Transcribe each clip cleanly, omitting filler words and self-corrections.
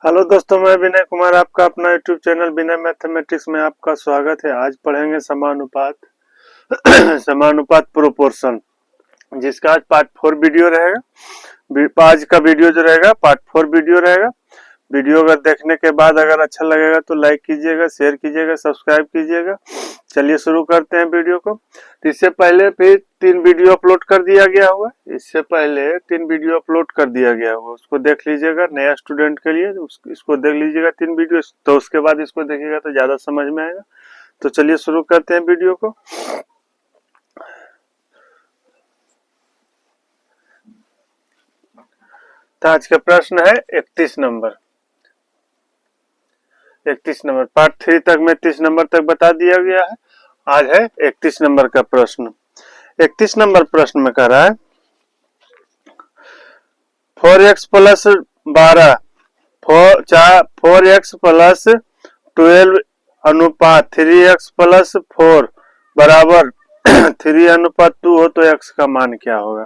Hello दोस्तों, मैं विनय कुमार, आपका अपना यूट्यूब चैनल विनय मैथमेटिक्स में आपका स्वागत है। आज पढ़ेंगे समानुपात समानुपात प्रोपोर्शन, जिसका आज पार्ट 4 वीडियो रहेगा। आज का वीडियो जो रहेगा पार्ट 4 वीडियो रहेगा। वीडियो अगर देखने के बाद अगर अच्छा लगेगा तो लाइक कीजिएगा, शेयर कीजिएगा, सब्सक्राइब कीजिएगा। चलिए शुरू करते हैं वीडियो को। तो इससे पहले भी 3 वीडियो अपलोड कर दिया गया हुआ, उसको देख लीजिएगा। नया स्टूडेंट के लिए इसको देख लीजिएगा 3 वीडियो, तो उसके बाद इसको देखिएगा तो ज्यादा समझ में आएगा। तो चलिए शुरू करते हैं वीडियो को। तो आज का प्रश्न है 31 नंबर। 31 नंबर पार्ट 3 तक में 30 नंबर तक बता दिया गया है। आज है 31 नंबर का प्रश्न। 31 नंबर प्रश्न में कह रहा है 4x प्लस 12 4x प्लस 12 अनुपात 3x प्लस 4 बराबर 3:2 हो तो x का मान क्या होगा।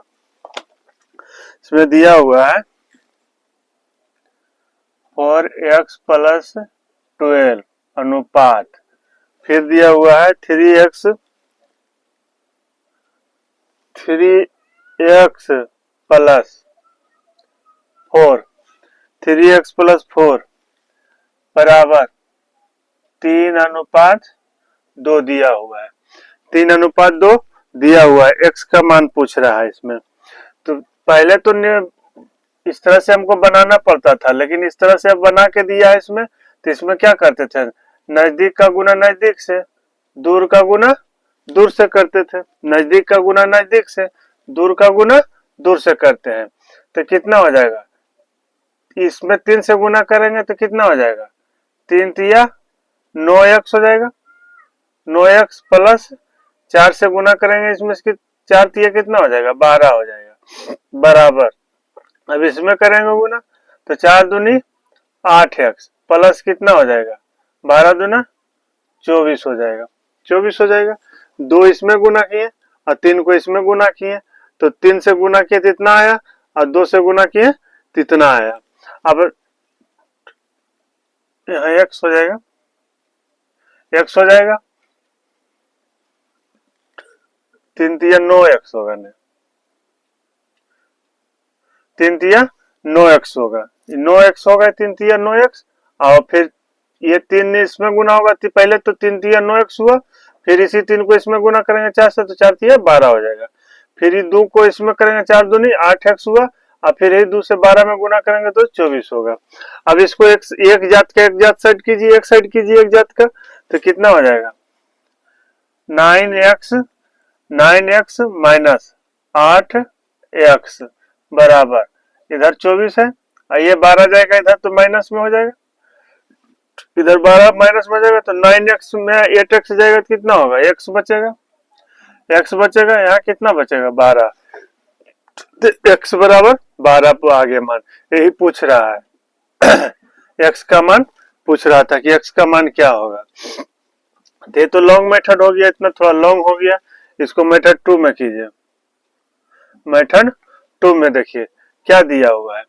इसमें दिया हुआ है 4x प्लस 12 अनुपात, फिर दिया हुआ है 3x प्लस 4 3x प्लस 4 बराबर 3:2 दिया हुआ है। 3:2 दिया हुआ है। x का मान पूछ रहा है इसमें। तो पहले तो इस तरह से हमको बनाना पड़ता था, लेकिन इस तरह से अब बना के दिया है इसमें। तो इसमें क्या करते थे, नजदीक का गुना नजदीक से, दूर का गुना दूर से करते थे। नजदीक का गुना नजदीक से, दूर का गुना दूर से करते हैं। तो कितना हो जाएगा, इसमें 3 से गुना करेंगे तो कितना हो जाएगा, 3 तिया 9x हो जाएगा। 9x प्लस 4 से गुना करेंगे इसमें, इसकी 4 तिया कितना हो जाएगा, 12 हो जाएगा बराबर। अब इसमें करेंगे गुना तो 4 दूनी 8x प्लस कितना हो जाएगा, 12 दूना 24 हो जाएगा। 24 हो जाएगा। 2 इसमें गुना किए और 3 को इसमें गुना किए, तो 3 से गुना किए तो इतना आया और 2 से गुना किए तो इतना आया। अब यहाँ x हो जाएगा, x हो जाएगा 3 तिया 9x होगा, 3 तिया 9x होगा, 9x होगा 3 तिया 9x। और फिर ये 3 इसमें गुना होगा, पहले तो 3 तिया 9x हुआ, फिर इसी 3 को इसमें गुना करेंगे 4 से तो 4 तिया 12 हो जाएगा। फिर 2 को इसमें करेंगे 4 दूनी 8x हुआ, और फिर यही 2 से 12 में गुना करेंगे तो 24 होगा। अब इसको एक जात का एक जात साइड कीजिए, एक साइड कीजिए एक जात का, तो कितना हो जाएगा 9x माइनस 8x बराबर, इधर 24 है और ये 12 जाएगा इधर तो माइनस में हो जाएगा, इधर 12 माइनस में जाएगा तो 9x में 8x जाएगा तो कितना होगा, x बचेगा। x बचेगा, यहाँ कितना बचेगा 12, तो x बराबर 12 को आगे मान यही पूछ रहा है। x का मान पूछ रहा था कि x का मान क्या होगा। ये तो लॉन्ग मेथड हो गया, इतना थोड़ा लॉन्ग हो गया। इसको मेथड 2 में कीजिए। मेथड 2 में देखिए क्या दिया हुआ है,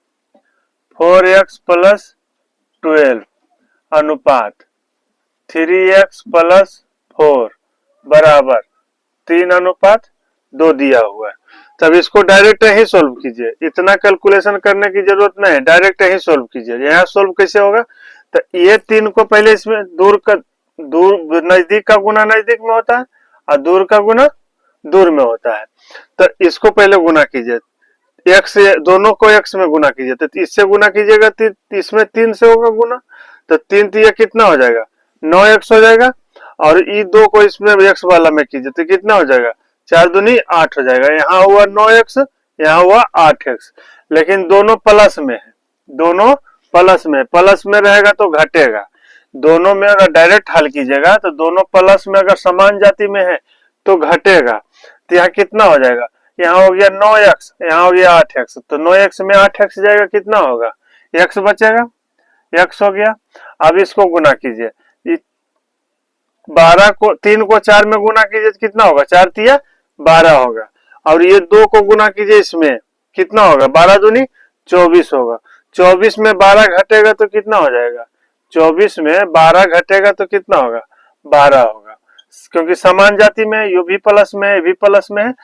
4x प्लस 12 अनुपात 3x प्लस 4 बराबर 3:2 दिया हुआ है। तब इसको डायरेक्ट ही सोल्व कीजिए, इतना कैलकुलेशन करने की जरूरत नहीं, डायरेक्ट ही सोल्व कीजिए। यहाँ सोल्व कैसे होगा, तो ये 3 को पहले इसमें दूर नजदीक का गुना नजदीक में होता है और दूर का गुना दूर में होता है। तो इसको पहले गुना कीजिए, x दोनों को x में गुना कीजिए, तो इससे गुना कीजिएगा इसमें 3 से होगा गुना, तो 3 तिया कितना हो जाएगा 9x हो जाएगा। और ये 2 को इसमें x वाला में कीजिए तो कितना हो जाएगा 4 दूनी 8 हो जाएगा। यहाँ हुआ 9x, यहाँ हुआ 8x, लेकिन दोनों प्लस में है, दोनों प्लस में रहेगा तो घटेगा। दोनों में अगर डायरेक्ट हल कीजिएगा तो दोनों प्लस में अगर समान जाति में है तो घटेगा। तो यहाँ कितना हो जाएगा, यहाँ हो गया 9x, यहाँ हो गया 8x, तो 9x में 8x जाएगा कितना होगा, x बचेगा, x हो गया। अब इसको गुना कीजिए, 12 को 3 को 4 में गुना कीजिए तो कितना होगा, 4 तिया 12 होगा। और ये 2 को गुना कीजिए इसमें कितना होगा, 12 दूनी 24 होगा। 24 में 12 घटेगा तो कितना हो जाएगा? 24 में 12 घटेगा तो कितना होगा? 12 होगा, क्योंकि समान जाति में यू भी प्लस में है, वी प्लस में है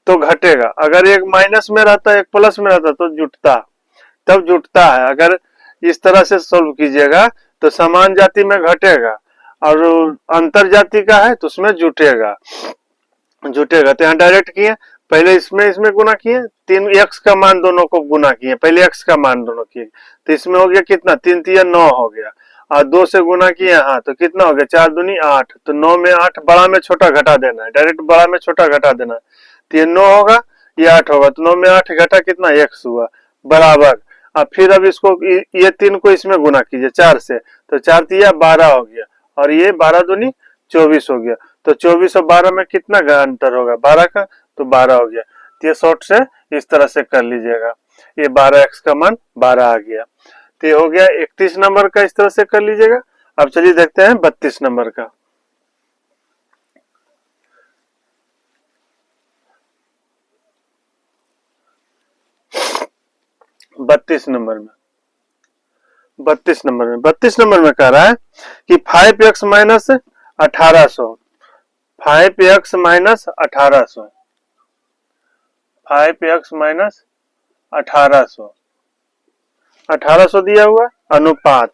तो घटेगा। अगर एक माइनस में रहता, एक प्लस में रहता तो जुटता, तब जुटता है। अगर इस तरह से सोल्व कीजिएगा तो समान जाति में घटेगा और अंतर जाति का है तो उसमें जुटेगा, जुटेगा। तो यहाँ डायरेक्ट किए, पहले इसमें गुना किए, 3 एक्स का मान दोनों को गुना किए, पहले एक्स का मान दोनों किए तो इसमें हो गया कितना? 3 तिया 9 हो गया, और 2 से गुना किए हाँ तो कितना हो गया? 4 दूनी 8, तो 9 में 8 बड़ा में छोटा घटा देना है, डायरेक्ट बड़ा में छोटा घटा देना है। तो ये 9 होगा, ये 8 होगा, तो 9 में 8 घटा कितना? एक्स हुआ, बराबर। अब फिर अब इसको ये 3 को इसमें गुना कीजिए 4 से, तो 4 तिया 12 हो गया, और ये 12 दूनी 24 हो गया। तो 24 और 12 में कितना का अंतर होगा? 12 का, तो 12 हो गया। तो ये शॉर्ट से इस तरह से कर लीजिएगा, ये 12x का मान 12 आ गया। तो ये हो गया 31 नंबर का, इस तरह से कर लीजिएगा। अब चलिए देखते हैं 32 नंबर का। 32 नंबर में 32 नंबर में कह रहा है कि 5x minus 1800, 5x minus 1800, 5x minus 1800, 1800 दिया हुआ, अनुपात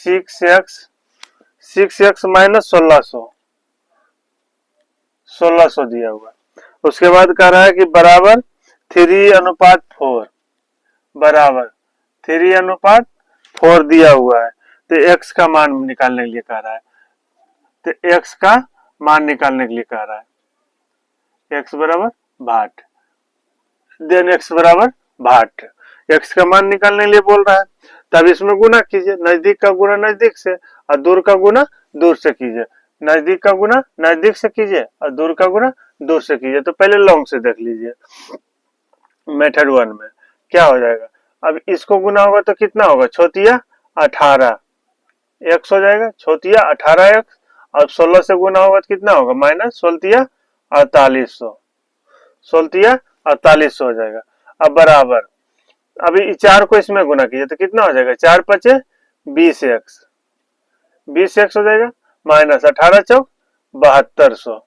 6x माइनस 1600, 1600 दिया हुआ। उसके बाद कह रहा है कि बराबर 3:4, बराबर 3:4 दिया हुआ है। तो x का मान निकालने के लिए कह रहा है, तो x का मान निकालने के लिए कह रहा है, x बराबर 62, देन x बराबर 62, x का मान निकालने के लिए बोल रहा है। तब इसमें गुना कीजिए, नजदीक का गुना नजदीक से और दूर का गुना दूर से कीजिए, नजदीक का गुना नजदीक से कीजिए और दूर का गुना दूर से कीजिए। तो पहले लॉन्ग से देख लीजिए, मेथड 1 में क्या हो जाएगा? अब इसको गुना होगा तो कितना होगा? छोतिया 18 एक्स हो जाएगा, छोतिया 18 एक्स, अब 16 से गुना होगा तो कितना होगा? माइनस 16 4800, 16 4800 हो जाएगा। अब बराबर, अभी 4 को इसमें गुना कीजिए तो कितना हो जाएगा? 4 पचे 20 एक्स, 20 एक्स हो जाएगा, माइनस 18 चौक 7200,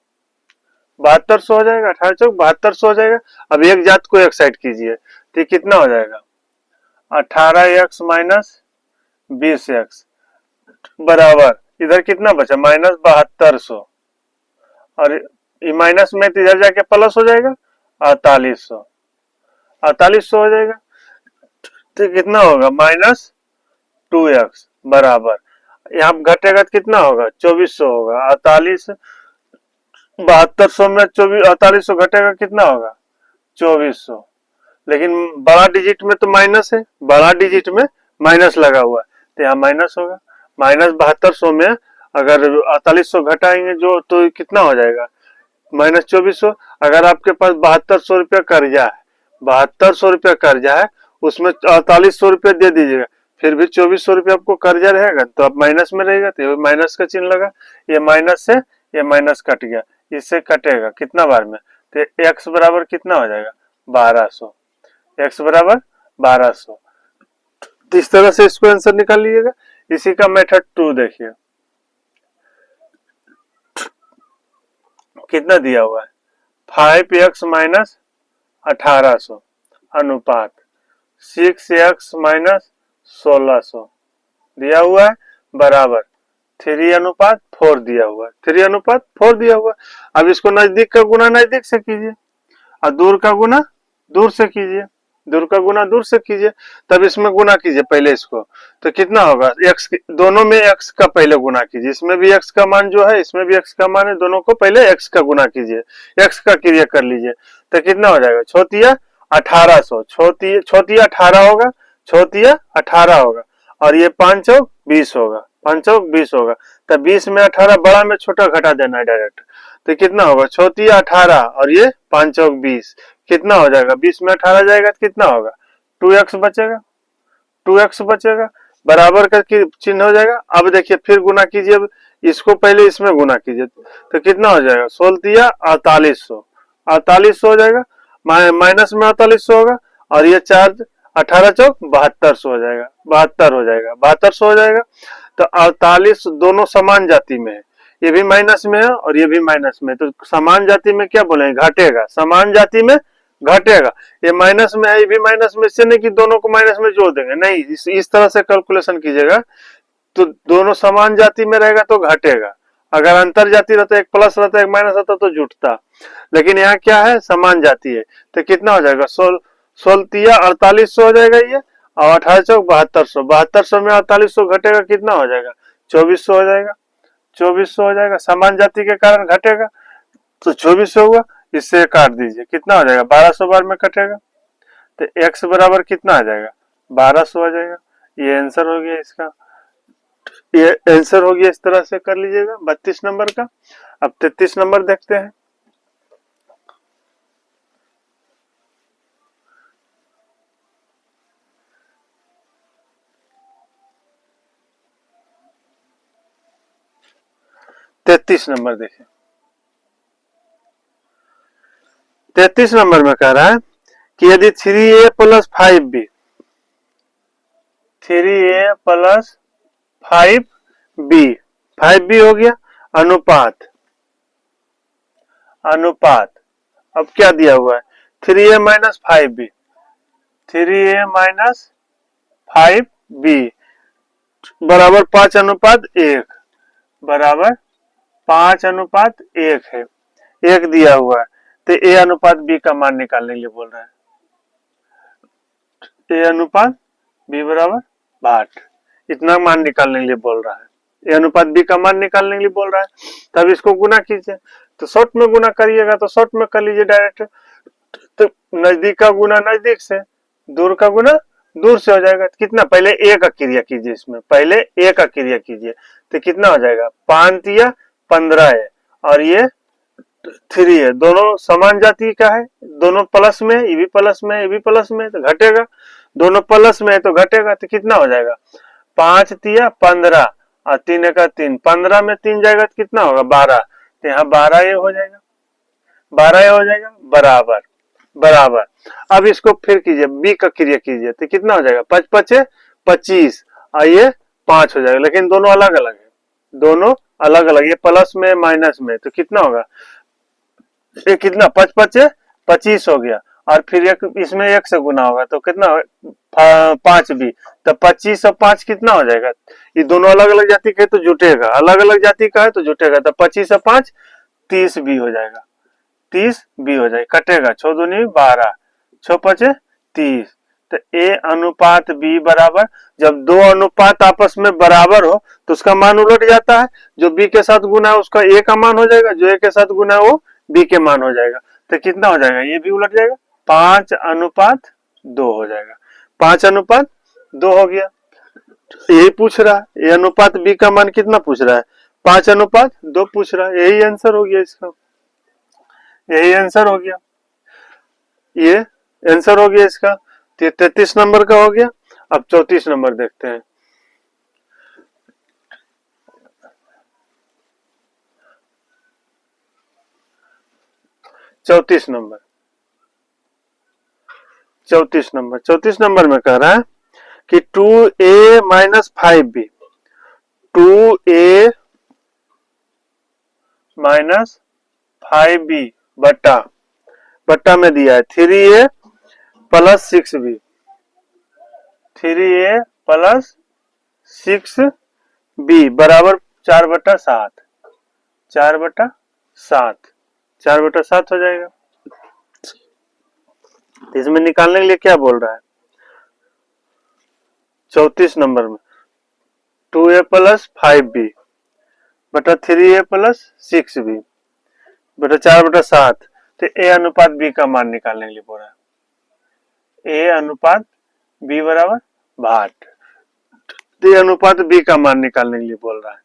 7200 हो जाएगा, 18 चौक 7200 हो जाएगा। अब एक जात को एक साइड कीजिए तो कितना हो जाएगा? 18x माइनस 20x बराबर, इधर कितना बचा? माइनस 7200, और ये माइनस में तो इधर जाके प्लस हो जाएगा, 4800, 4800 हो जाएगा। तो कितना होगा? माइनस 2x बराबर, यहाँ घटेगा तो कितना होगा? 2400 होगा, 48 7200 में 4800 घटेगा कितना होगा? 2400। लेकिन बड़ा डिजिट में तो माइनस है, बड़ा डिजिट में माइनस लगा हुआ है तो यहाँ माइनस होगा। माइनस 7200 में अगर 4800 घटाएंगे जो तो कितना हो जाएगा? माइनस 2400। अगर आपके पास 7200 रुपया कर्जा है, 7200 रुपया कर्जा है, उसमें 4800 रुपया दे दीजिएगा, फिर भी 2400 रुपया आपको कर्जा रहेगा तो आप माइनस में रहेगा, तो माइनस का चिन्ह लगा, ये माइनस से ये माइनस कट गया, इससे कटेगा कितना बार में? तो x बराबर कितना हो जाएगा? 1200, x बराबर 1200। तो इस तरह से इसको आंसर निकाल लीजिएगा। इसी का मेथड 2 देखिए कितना दिया हुआ है? 5x माइनस 1800 अनुपात 6x माइनस 1600 दिया हुआ है, बराबर 3:4 दिया हुआ है, 3:4 दिया हुआ है। अब इसको नजदीक का गुना नजदीक से कीजिए और दूर का गुना दूर से कीजिए, दूर का गुना दूर से कीजिए, तब इसमें गुना कीजिए पहले इसको, तो कितना होगा? x, दोनों में x का पहले गुना कीजिए, इसमें भी x का मान जो है, इसमें भी x का मान है, दोनों को पहले x का गुना कीजिए, x का क्रिया कर लीजिए, तो कितना हो जाएगा? छोतिया 1800, छोतिया 18 होगा, छोतिया 18 होगा, और ये 5 चौक 20 होगा, 5 चौक 20 होगा, तब 20 में 18 बड़ा में छोटा घटा देना है डायरेक्ट, तो कितना होगा? छोतिया 18 और ये 5 चौक 20, कितना हो जाएगा? 20 में 18 जाएगा तो कितना होगा? 2x बचेगा, 2x बचेगा, बराबर का चिन्ह हो जाएगा। अब देखिए फिर गुना कीजिए, अब इसको पहले इसमें गुना कीजिए तो कितना हो जाएगा? 16 4800, 4800 हो जाएगा, माइनस में 4800 होगा, और ये 4 18 चौक 7200 हो जाएगा, 72 हो जाएगा, 7200 हो जाएगा। तो 48 दोनों समान जाति में है, ये भी माइनस में है और ये भी माइनस में, तो समान जाति में क्या बोलेंगे, घटेगा, समान जाति में घटेगा। ये माइनस में है, ये भी माइनस में, इससे नहीं कि दोनों को माइनस में जोड़ देंगे, नहीं, इस तरह से कैलकुलेशन कीजिएगा। तो दोनों समान जाति में रहेगा तो घटेगा, अगर अंतर जाति रहता, एक प्लस रहता एक माइनस रहता तो जुटता, लेकिन यहाँ क्या है, समान जाति है। तो कितना हो जाएगा, 16 4800 हो जाएगा ये, और 18 चौक 7200, 7200 में 4800 घटेगा, कितना हो जाएगा, 2400 हो जाएगा, 2400 हो जाएगा, समान जाति के कारण घटेगा तो 2400 हुआ। इससे काट दीजिए, कितना हो जाएगा, 1200 बार में कटेगा, तो x बराबर कितना आ जाएगा, 1200 आ जाएगा। ये आंसर हो गया इसका, ये आंसर हो गया। इस तरह से कर लीजिएगा 32 नंबर का। अब 33 नंबर देखते हैं। तैतीस नंबर देखिए, 33 नंबर में कह रहा है कि यदि 3a plus 5b, 3a plus 5b, 5b हो गया, अनुपात, अनुपात, अब क्या दिया हुआ है, 3a minus 5b, 3a minus 5b बराबर 5:1, बराबर 5:1 है, एक दिया हुआ है। तो ए अनुपात बी का मान निकालने के लिए बोल रहा है, ए अनुपात बी बराबर 62, इतना मान निकालने के लिए बोल रहा है, ए अनुपात बी का मान निकालने के लिए बोल रहा है। तब इसको गुना कीजिए, तो शॉर्ट में गुना करिएगा तो शॉर्ट में कर लीजिए डायरेक्ट, तो नजदीक का गुना नजदीक से, दूर का गुना दूर से हो जाएगा। कितना, पहले ए का क्रिया कीजिए, इसमें पहले ए का क्रिया कीजिए, तो कितना हो जाएगा, 5×15 है और ये 3 है, दोनों समान जाति का है, दोनों प्लस में, ये भी प्लस में, ये भी प्लस में, तो घटेगा, दोनों प्लस में है तो घटेगा, तो कितना हो जाएगा, 5×3 = 15 और 3×1 = 3, 15 में 3 जाएगा तो कितना होगा, 12, तो यहाँ 12 ये हो जाएगा, 12 ये हो जाएगा, बराबर, बराबर। अब इसको फिर कीजिए, बी का क्रिया कीजिए, तो कितना हो जाएगा, 5×5 = 25 और ये 5 हो जाएगा, लेकिन दोनों अलग अलग है, दोनों अलग अलग, ये प्लस में माइनस में, तो कितना होगा, ये कितना, 5×5 = 25 हो गया, और फिर एक इसमें एक से गुना होगा तो कितना, 5 भी, तो 25 और 5 कितना हो जाएगा, ये दोनों अलग अलग जाति के तो जुटेगा, अलग अलग जाति का है तो जुटेगा, तो 25 और 5 30 भी हो जाएगा, 30 भी हो जाएगा, कटेगा, 6 दूनी 12, 6×5 = 30। तो ए अनुपात बी बराबर, जब दो अनुपात आपस में बराबर हो तो उसका मान उलट जाता है, जो बी के साथ गुना है उसका ए का मान हो जाएगा, जो ए के साथ गुना है वो बी के मान हो जाएगा, तो कितना हो जाएगा, ये भी उलट जाएगा, 5:2 हो जाएगा, 5:2 हो गया। यही पूछ रहा है, ए अनुपात बी का मान कितना पूछ रहा है, 5:2 पूछ रहा है, यही आंसर हो गया इसका, यही आंसर हो गया, ये आंसर हो गया इसका। 33 नंबर का हो गया। अब 34 नंबर देखते हैं। चौतीस नंबर में कह रहा है कि 2a minus 5b, 2a minus 5b बट्टा में दिया है 3a plus 6b, 3a plus 6b बराबर 4/7, 4/7 हो जाएगा। इसमें निकालने के लिए क्या बोल रहा है, 34 नंबर में 2a प्लस 5b बटा 3a प्लस 6b बटा 4/7, तो a अनुपात b का मान निकालने के लिए बोल रहा है, a अनुपात b बराबर 62, तो a अनुपात b का मान निकालने के लिए बोल रहा है।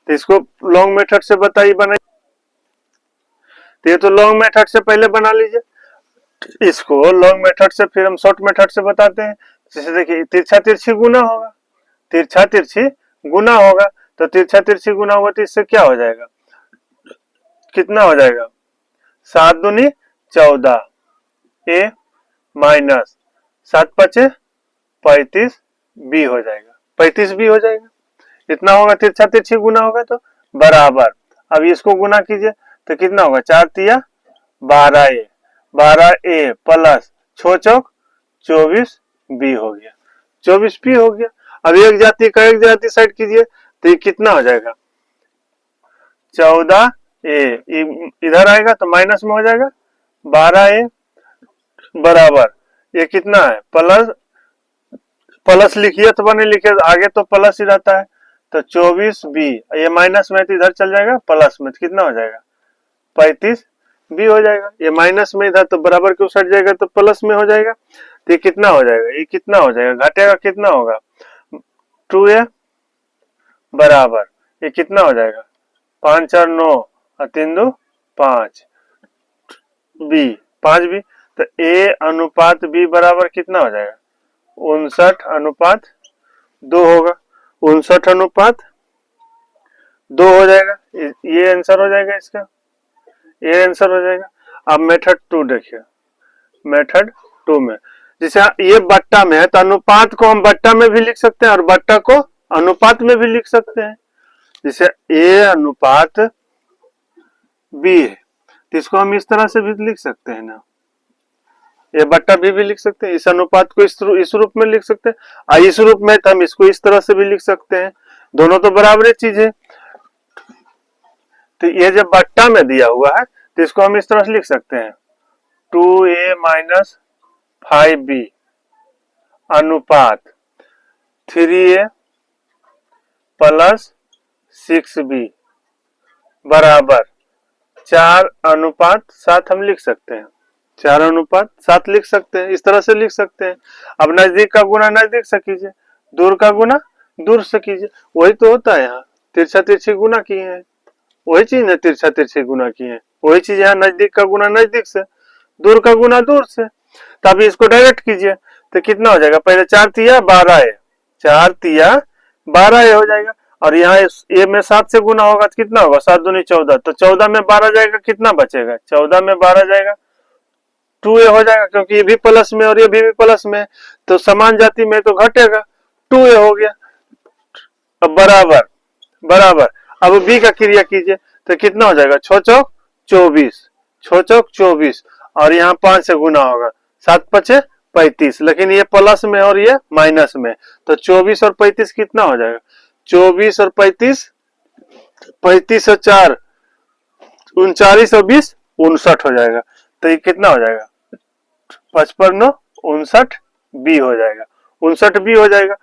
तो इसको लॉन्ग मेथड से बताइए, बनाइए। तो ये तो लॉन्ग मेथड से पहले बना लीजिए, इसको लॉन्ग मेथड से फिर हम शॉर्ट मेथड से बताते हैं। जैसे देखिए तिरछा तिरछी गुना होगा, तिरछा तिरछी गुना होगा, तो तिरछा तिरछी गुना होगा तो इससे क्या हो जाएगा, कितना हो जाएगा, 7 दूनी 14 a माइनस 7 पचे 35 बी हो जाएगा, 35 बी हो जाएगा। इतना होगा, तिरछा तिरछी गुना होगा तो बराबर। अब इसको गुना कीजिए तो कितना होगा, 4 तिया 12a, 12a प्लस 6 चौक 24 बी हो गया, 24 बी हो गया। अब एक जाति का एक जाति साइड कीजिए तो ये कितना हो जाएगा, 14a, इधर आएगा तो माइनस में हो जाएगा, 12a बराबर ये कितना है, प्लस, प्लस लिखिए तो बने, लिखिए आगे तो प्लस ही रहता है, तो 24 बी, ये माइनस में तो इधर चल जाएगा प्लस में, तो कितना हो जाएगा 35 बी हो जाएगा। ये माइनस में इधर तो बराबर क्यों सट जाएगा, तो प्लस में हो जाएगा। तो ये कितना हो जाएगा, ये कितना हो जाएगा, घटेगा कितना होगा 2a बराबर ये कितना हो जाएगा 5 4 9 और 3 2 5 बी, 5 बी। तो a अनुपात b बराबर कितना हो जाएगा 59:2 होगा, 59:2 हो जाएगा। ये आंसर हो जाएगा इसका, ये आंसर हो जाएगा। अब मेथड 2 देखिए, मेथड 2 में जैसे ये बट्टा में है तो अनुपात को हम बट्टा में भी लिख सकते हैं और बट्टा को अनुपात में भी लिख सकते हैं। जैसे a अनुपात b है तो इसको हम इस तरह से भी लिख सकते हैं ना, ये बट्टा भी लिख सकते हैं, इस अनुपात को इस रूप में लिख सकते हैं, और इस रूप में तो हम इसको इस तरह से भी लिख सकते हैं, दोनों तो बराबर चीज है। तो ये जब बट्टा में दिया हुआ है तो इसको हम इस तरह से लिख सकते हैं 2a माइनस 5b अनुपात 3a प्लस 6b बराबर 4:7 हम लिख सकते हैं, 4:7 लिख सकते हैं, इस तरह से लिख सकते हैं। अब नजदीक का गुना नजदीक से कीजिए, दूर का गुना दूर से कीजिए, वही तो होता है, यहाँ तिरछा तिरछी गुना किए हैं, वही चीज ने तिरछा तिरछी गुना किए हैं, वही चीज यहाँ नजदीक का गुना नजदीक से, दूर का गुना दूर से। तो अभी इसको डायरेक्ट कीजिए तो कितना हो जाएगा, पहले 4 तिया 12 है, 4 तिया 12 हो जाएगा, और यहाँ ए में 7 से गुना होगा तो कितना होगा 7 दूनी 14, तो 14 में 12 जाएगा, कितना बचेगा 14 में 12 जाएगा 2a हो जाएगा, क्योंकि ये भी प्लस में और ये भी प्लस में, तो समान जाति में तो घटेगा, 2a हो गया। अब बराबर बराबर, अब b का क्रिया कीजिए तो कितना हो जाएगा 6 चौक 24, 6 चौक 24, और यहाँ 5 से गुना होगा, 7 पचे 35, लेकिन ये प्लस में और ये माइनस में, तो 24 और 35 कितना हो जाएगा, 24 और 35, 35 और 4 39 और 20 59 हो जाएगा। तो ये कितना हो जाएगा 55 59 बी हो जाएगा, 59 बी हो जाएगा।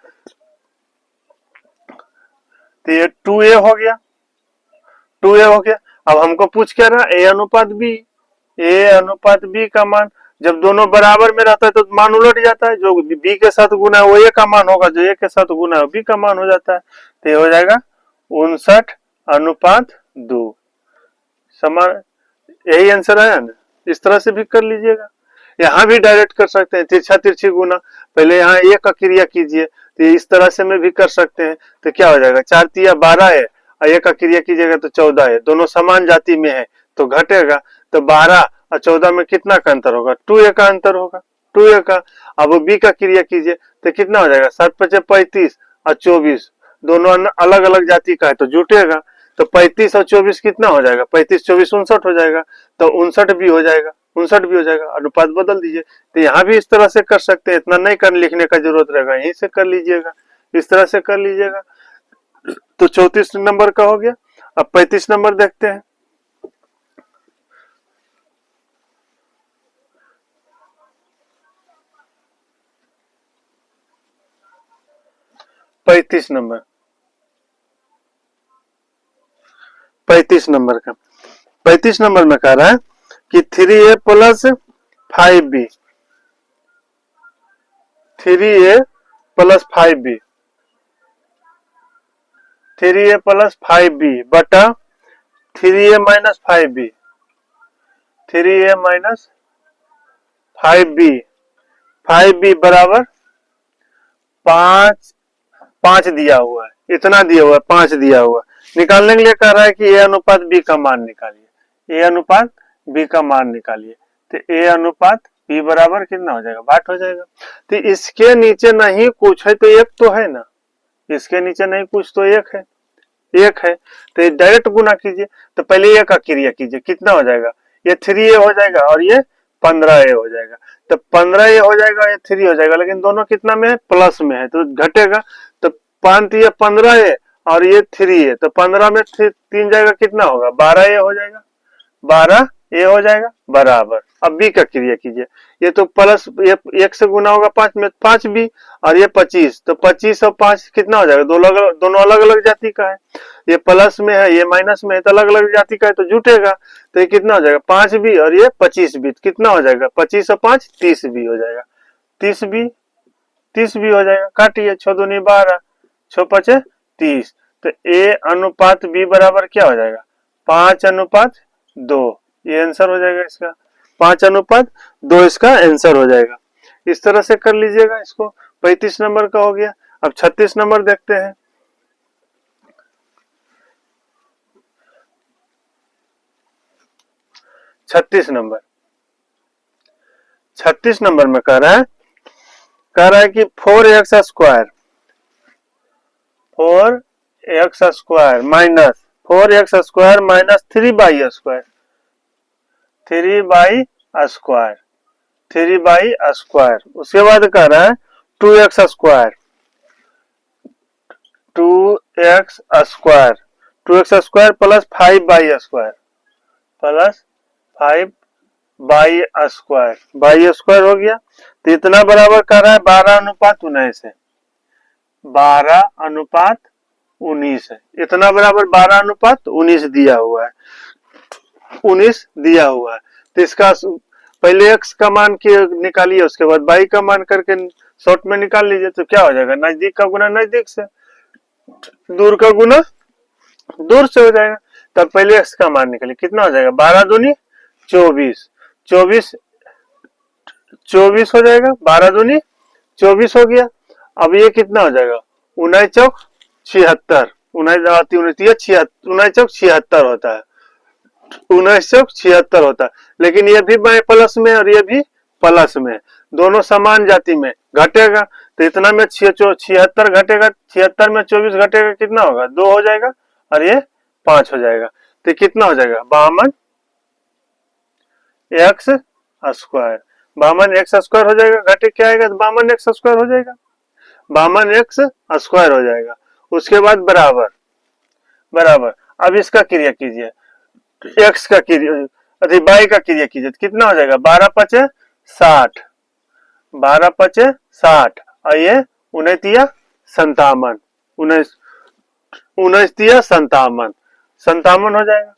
तो ये 2a हो गया, 2a हो गया। अब हमको पूछ क्या रहा, a अनुपात b, a अनुपात b का मान, जब दोनों बराबर में रहता है तो मान उलट जाता है, जो b के साथ गुना है वो a का मान होगा, जो a के साथ गुना है b का मान हो जाता है। तो ये हो जाएगा 59:2 समान, यही आंसर आया ना। इस तरह से भी कर लीजिएगा, यहाँ भी डायरेक्ट कर सकते हैं, तिरछा तिरछी गुना, पहले यहाँ a का क्रिया कीजिए, तो इस तरह से में भी कर सकते हैं। तो क्या हो जाएगा 4 तिया 12 है और a का क्रिया कीजिएगा तो 14 है, दोनों समान जाति में है तो घटेगा, तो 12 और 14 में कितना का अंतर होगा, 2a का अंतर होगा, 2a का। अब b का क्रिया कीजिए तो कितना हो जाएगा 7 पचे 35 और 24, दोनों अलग अलग जाति का है तो जुटेगा, तो 35 और 24 कितना हो जाएगा, 35 24 59 हो जाएगा, तो 59 भी हो जाएगा, 59 भी हो जाएगा, अनुपात बदल दीजिए। तो यहाँ भी इस तरह से कर सकते हैं, इतना नहीं कर लिखने का जरूरत रहेगा, यहीं से कर लीजिएगा, इस तरह से कर लीजिएगा। तो 34 नंबर का हो गया। अब 35 नंबर देखते हैं। पैंतीस नंबर 35 नंबर का, 35 नंबर में कह रहा है कि 3a plus 5b, 3a plus 5b, 3a plus 5b बटा 3a minus 5b, 3a minus 5b, 5b बराबर 5 दिया हुआ है, इतना दिया हुआ है 5 दिया हुआ है। निकालने के लिए कह रहा है कि a अनुपात b का मान निकालिए, a अनुपात b का मान निकालिए। तो a अनुपात b बराबर कितना हो जाएगा 62 हो जाएगा। तो इसके नीचे नहीं कुछ है तो एक तो है ना, इसके नीचे नहीं कुछ तो एक है, एक है तो डायरेक्ट गुना कीजिए। तो पहले ए का क्रिया कीजिए, कितना हो जाएगा, ये 3a हो जाएगा और ये 15a हो जाएगा। तो 15a हो जाएगा, ये 3 हो जाएगा, लेकिन दोनों कितना में है, प्लस में है तो घटेगा। तो 5 ये 15a और ये 3a, तो 15 में 3 जाएगा, कितना होगा 12a हो जाएगा, 12a हो जाएगा बराबर। अब b का क्रिया कीजिए, ये तो प्लस ये 1 से गुना होगा 5 में, 5b और ये 25, तो 25 और 5 कितना हो जाएगा, दोनों अलग अलग जाति का है, ये प्लस में है ये माइनस में है, तो अलग अलग जाति का है तो जुटेगा। तो ये कितना हो जाएगा 5b और ये 25b, कितना हो जाएगा 25 और 5 30b हो जाएगा, 30b हो जाएगा। काटिए, 6 दूनी 12, 6 पचे 30, तो a अनुपात b बराबर क्या हो जाएगा 5:2, ये आंसर हो जाएगा इसका, 5:2 इसका आंसर हो जाएगा। इस तरह से कर लीजिएगा इसको। 35 नंबर का हो गया। अब 36 नंबर देखते हैं। छत्तीस नंबर में कह रहा है कि 4x square minus 4x square minus 3y square, उसके बाद कह रहा है 2x square plus 5y square हो गया। तो इतना बराबर कर रहा है 12:19 है, 12:19 है, इतना बराबर 12:19 दिया हुआ है, 19 दिया हुआ है। तो इसका पहले x का मान निकालिए, उसके बाद y का मान करके शॉर्ट में निकाल लीजिए। तो क्या हो जाएगा, नजदीक का गुना नजदीक से, दूर का गुना दूर से हो जाएगा। तब पहले x का मान निकालिए, कितना हो जाएगा 12 दूनी 24, 24 हो जाएगा, 12 दूनी 24 हो गया। अब ये कितना हो जाएगा 19 चौक 76, 19 चौक 76 होता है, 19 चौक 76 होता है। लेकिन ये भी प्लस में और ये भी प्लस में, दोनों समान जाति में, घटेगा। तो इतना में 76 घटेगा, 76 में 24 घटेगा, कितना होगा 2 हो जाएगा और ये 5 हो जाएगा। तो कितना हो जाएगा 52x स्क्वायर, 52x स्क्वायर हो जाएगा। घटे क्या आएगा, 52x स्क्वायर हो जाएगा, 52x स्क्वायर हो जाएगा। उसके बाद बराबर अब इसका क्रिया कीजिए, x का क्रिया y का क्रिया कीजिए, कितना हो जाएगा 12 पचे 60, 12 पचे 60 और ये 29 57, 29 57 हो जाएगा,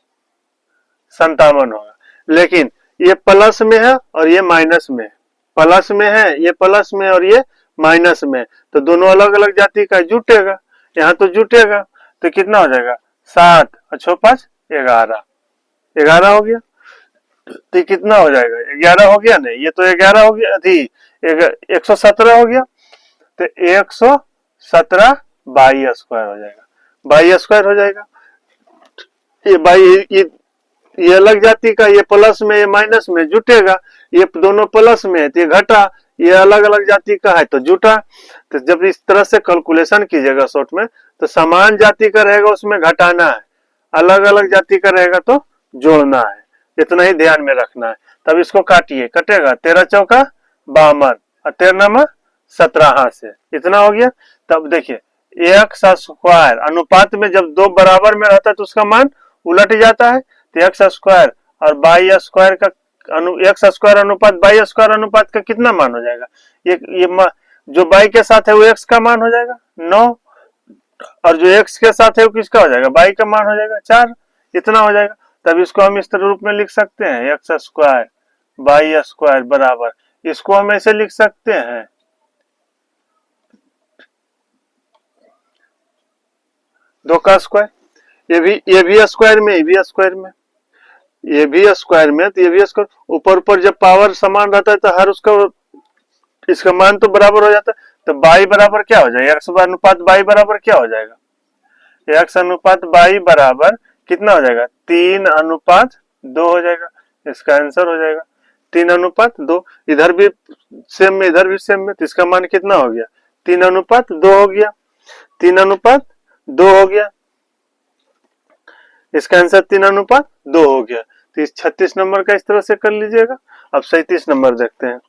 57 होगा। लेकिन ये प्लस में है और ये माइनस में, प्लस में है ये प्लस में और ये माइनस में, तो दोनों अलग अलग जाति का जुटेगा, यहाँ तो जुटेगा। तो कितना हो जाएगा 7 और 6 5 11, 11 हो गया। तो कितना हो जाएगा 11 हो गया, नहीं ये तो 11 हो गया थी, 117 हो गया। तो 117 22 स्क्वायर हो जाएगा, 22 स्क्वायर हो जाएगा। ये ये अलग जाति का, ये प्लस में ये माइनस में जुटेगा, ये दोनों प्लस में है तो ये घटा, ये अलग अलग जाति का है तो जुटा। तो जब इस तरह से कैलकुलेशन कीजिएगा शॉर्ट में, तो समान जाति का रहेगा उसमें घटाना है, अलग अलग जाति का रहेगा तो जोड़ना है, इतना ही ध्यान में रखना है। तब इसको काटिए, कटेगा 13 चौका 52 और 13 17 हाथ से, इतना हो गया। तब देखिए x स्क्वायर अनुपात में जब दो बराबर में रहता है तो उसका मान उलट जाता है। तो x स्क्वायर और y स्क्वायर का x स्क्वायर अनुपात y स्क्वायर अनुपात का कितना मान हो जाएगा, ये जो y के साथ है वो x का मान हो जाएगा 9, और जो x के साथ है वो किसका हो जाएगा, y का मान हो जाएगा 4, इतना हो जाएगा। तब इसको हम इस रूप में लिख सकते हैं, x स्क्वायर y स्क्वायर बराबर, इसको हम ऐसे लिख सकते हैं, दो का स्क्वायर, ये भी स्क्वायर में, ये भी स्क्वायर में, ये भी स्क्वायर में, तो ये भी स्क्वायर, ऊपर जब पावर समान रहता है तो हर उसका इसका मान तो बराबर हो जाता है। तो y बराबर क्या हो जाएगा, x अनुपात y बराबर क्या हो जाएगा, x अनुपात y बराबर कितना हो जाएगा 3:2 हो जाएगा, इसका आंसर हो जाएगा 3:2। इधर भी सेम में, इधर भी सेम में, तो इसका मान कितना हो गया? 3:2 हो गया। 3:2 हो गया, इसका आंसर 3:2 हो गया। तो इस 36 नंबर का इस तरह से कर लीजिएगा। अब 37 नंबर देखते हैं।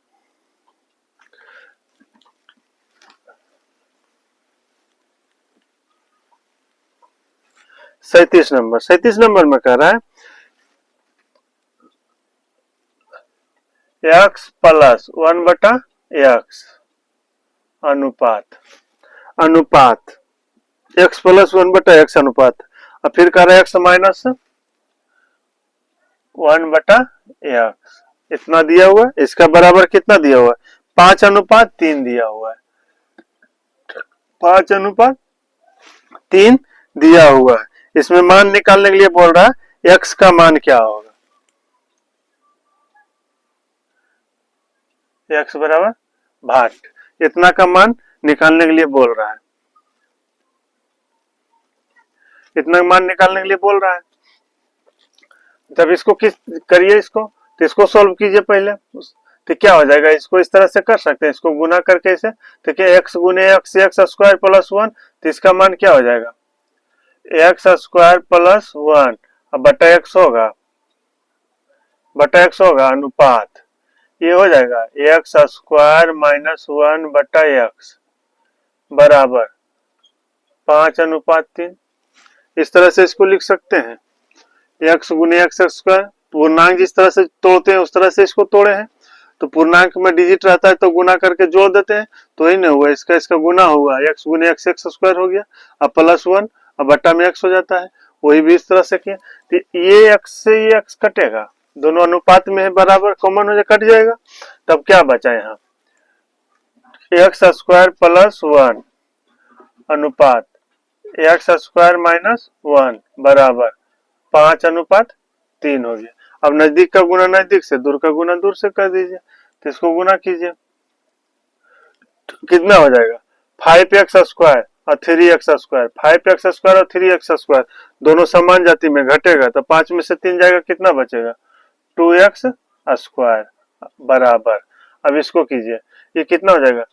सैतीस नंबर में कह रहा है x प्लस 1/x अनुपात x प्लस 1/x अनुपात। और फिर कह रहा है x माइनस 1/x, इतना दिया हुआ है। इसका बराबर कितना दिया हुआ है? 5:3 दिया हुआ है। 5:3 दिया हुआ है। इसमें मान निकालने के लिए बोल रहा है x का मान क्या होगा? x बराबर 62, इतना का मान निकालने के लिए बोल रहा है। इतना मान निकालने के लिए बोल रहा है। जब इसको किस करिए, इसको तो इसको सॉल्व कीजिए पहले, तो क्या हो जाएगा? इसको इस तरह से कर सकते हैं, इसको गुना करके इसे, तो क्या x गुने x स्क्वायर प्लस 1, तो इसका मान क्या हो जाएगा? x स्क्वायर प्लस 1 अब बटा x होगा अनुपात, ये हो जाएगा x स्क्वायर माइनस 1/x बराबर 5:3। इस तरह से इसको लिख सकते हैं। x गुने x स्क्वायर, पूर्णांक जिस तरह से तोड़ते हैं उस तरह से इसको तोड़े हैं। तो पूर्णांक में डिजिट रहता है तो गुना करके जोड़ देते हैं, तो ही नहीं हुआ, इसका गुना हुआ, x गुने x स्क्वायर हो गया, अब प्लस 1 अब बट्टा में x हो जाता है। वही भी इस तरह से किया, तो ये x से ये x कटेगा, दोनों अनुपात में है बराबर, कॉमन हो जाए, कट जाएगा। तब क्या बचा यहाँ? x स्क्वायर प्लस 1 अनुपात x स्क्वायर माइनस 1 बराबर 5:3 हो गया। अब नजदीक का गुना नजदीक से, दूर का गुना दूर से कर दीजिए, तो इसको गुना कीजिए, कितना हो जाएगा? 5x स्क्वायर और 3x स्क्वायर, 5x स्क्वायर और 3x स्क्वायर दोनों समान जाति में घटेगा, तो 5 में से 3 जाएगा, कितना बचेगा? 2x स्क्वायर बराबर, अब इसको कीजिए, ये कितना हो जाएगा?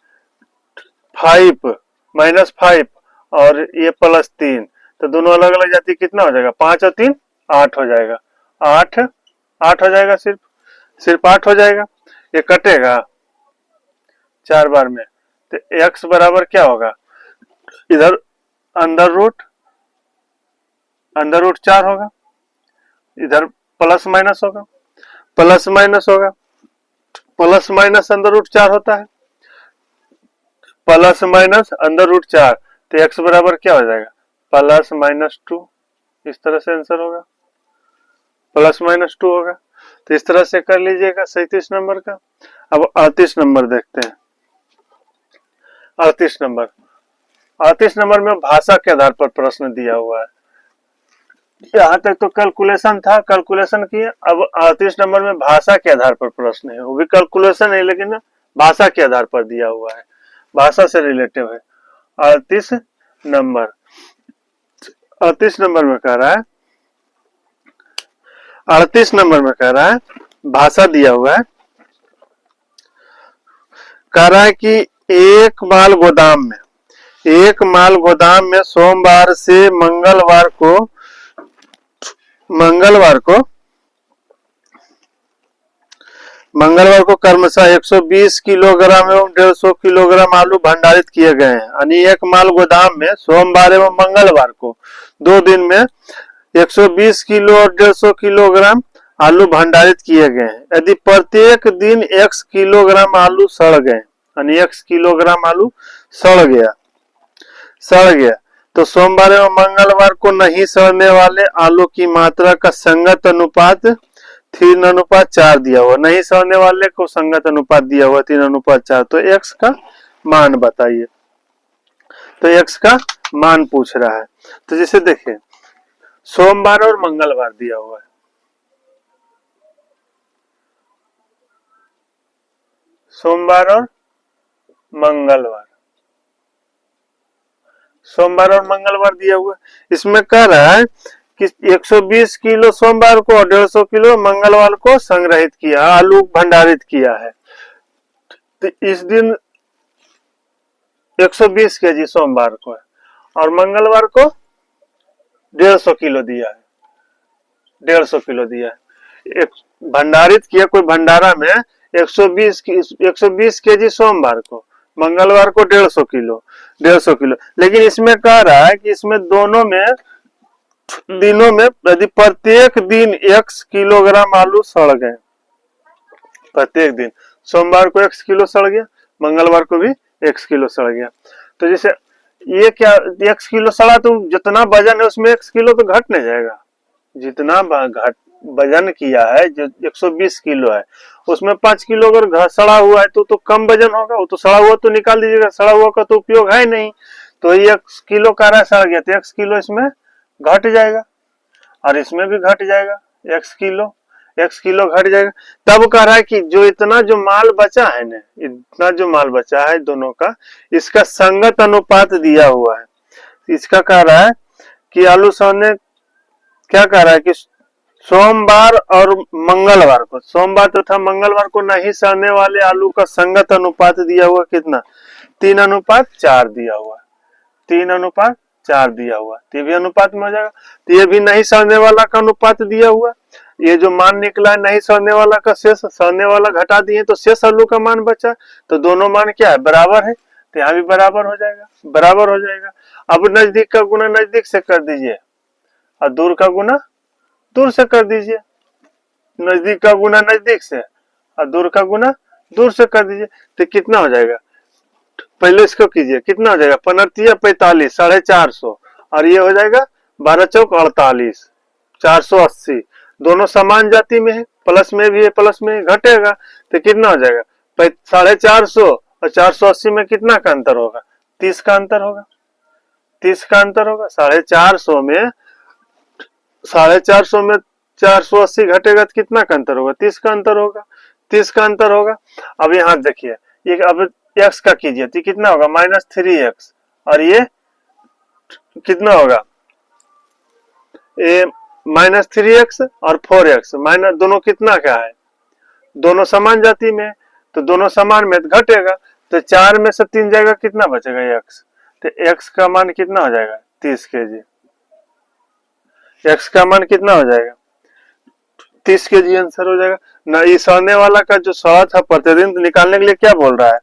5 माइनस 5 और ये प्लस 3, तो दोनों अलग अलग जाति, कितना हो जाएगा? 5 और 3 8 हो जाएगा। 8 हो जाएगा, सिर्फ 8 हो जाएगा। ये कटेगा 4 बार में, तो x बराबर क्या होगा? इधर अंडर रूट 4 होगा, इधर प्लस माइनस होगा, प्लस माइनस अंडर रूट 4 होता है, प्लस माइनस अंडर रूट 4, तो x बराबर क्या हो जाएगा? प्लस माइनस 2, इस तरह से आंसर होगा, प्लस माइनस 2 होगा। तो इस तरह से कर लीजिएगा 37 नंबर का। अब 38 नंबर देखते हैं। 38 नंबर में भाषा के आधार पर प्रश्न दिया हुआ है। यहाँ तक तो कैलकुलेशन था, कैलकुलेशन किए। अब 38 नंबर में भाषा के आधार पर प्रश्न है, वो भी कैलकुलेशन है लेकिन भाषा के आधार पर दिया हुआ है, भाषा से रिलेटिव है। 38 नंबर में कह रहा है, 38 नंबर में कह रहा है, भाषा दिया हुआ है, कह रहा है कि एक माल गोदाम में सोमवार से मंगलवार को क्रमशः 120 किलोग्राम एवं 150 किलोग्राम आलू भंडारित किए गए हैं। यानी एक माल गोदाम में सोमवार एवं मंगलवार को 2 दिन में 120 किलो और 150 किलोग्राम आलू भंडारित किए गए हैं। यदि प्रत्येक दिन x किलोग्राम आलू सड़ गए, यानी x किलोग्राम आलू सड़ गया, तो सोमवार एवं मंगलवार को नहीं सड़ने वाले आलू की मात्रा का संगत अनुपात 3:4 दिया हुआ, नहीं सड़ने वाले को संगत अनुपात दिया हुआ 3:4। तो x का मान बताइए, तो x का मान पूछ रहा है। तो जैसे देखिए, सोमवार और मंगलवार दिया हुआ है, सोमवार और मंगलवार दिया हुआ है। इसमें कह रहा है कि 120 किलो सोमवार को और 150 किलो मंगलवार को संग्रहित किया, आलू भंडारित किया है। तो इस दिन 120 केजी सोमवार को है और मंगलवार को 150 किलो दिया है, 150 किलो दिया है। एक भंडारित किया कोई भंडारा में 120 केजी सोमवार को, मंगलवार को 150 किलो। लेकिन इसमें कह रहा है कि इसमें दोनों में दिनों में यदि प्रत्येक दिन 1 किलोग्राम आलू सड़ गए, प्रत्येक दिन सोमवार को 1 किलो सड़ गया, मंगलवार को भी 1 किलो सड़ गया, तो जैसे ये क्या 1 किलो सड़ा तो जितना वजन है उसमें 1 किलो तो घट नहीं जाएगा। जितना घट वजन किया है जो 120 किलो है उसमें 5 किलो अगर सड़ा हुआ है तो कम वजन होगा, वो तो सड़ा हुआ तो निकाल दीजिएगा, सड़ा हुआ का तो उपयोग है नहीं। तो 1 किलो का रहा सड़ गया तो 1 किलो इसमें घट जाएगा और इसमें भी घट जाएगा 1 किलो घट जाएगा। तब कह रहा है कि जो इतना जो माल बचा है ना, इतना जो माल बचा है दोनों का, इसका संगत अनुपात दिया हुआ है। इसका कह रहा है कि आलू सड़ने, क्या कह रहा है कि सोमवार और मंगलवार को, सोमवार तथा मंगलवार को नहीं सड़ने वाले आलू का संगत अनुपात दिया हुआ कितना, 3:4 दिया हुआ, 3:4 दिया हुआ, तो ये भी अनुपात में हो जाएगा। तो ये भी नहीं सड़ने वाला का अनुपात दिया हुआ, ये जो मान निकला है नहीं सड़ने वाला का शेष, सड़ने वाला घटा दिए तो शेष आलू का मान बचा, तो दोनों मान क्या है, बराबर है, तो यहाँ भी बराबर हो जाएगा, बराबर हो जाएगा। अब नजदीक का गुना नजदीक से कर दीजिए और दूर का गुना दूर से कर दीजिए, नजदीक का गुना नजदीक से और दूर का गुना दूर से कर दीजिए, तो कितना हो जाएगा, पहले इसको कीजिए, कितना हो जाएगा, 45 450 और ये हो जाएगा 12 चौक 48, 480, दोनों समान जाति में है, प्लस में भी है प्लस में घटेगा, तो कितना हो जाएगा 450 और 480 में कितना का अंतर होगा, 30 का अंतर होगा, 30 का अंतर होगा। 450 में 480 घटेगा तो कितना का अंतर होगा, 30 का अंतर होगा, 30 का अंतर होगा। अब यहाँ देखिए ये अब x का कीजिए तो कितना होगा -3x और ये कितना होगा, ये -3x और 4x माइनस, दोनों कितना का है, दोनों समान जाति में, तो दोनों समान में तो घटेगा, तो 4 में से 3 जाएगा, कितना बचेगा x, तो x का मान कितना हो जाएगा 30 केजी, x का मान कितना हो जाएगा 30 केजी आंसर हो जाएगा ना। ये सड़ने वाला का जो सड़ा था प्रतिदिन निकालने के लिए क्या बोल रहा है,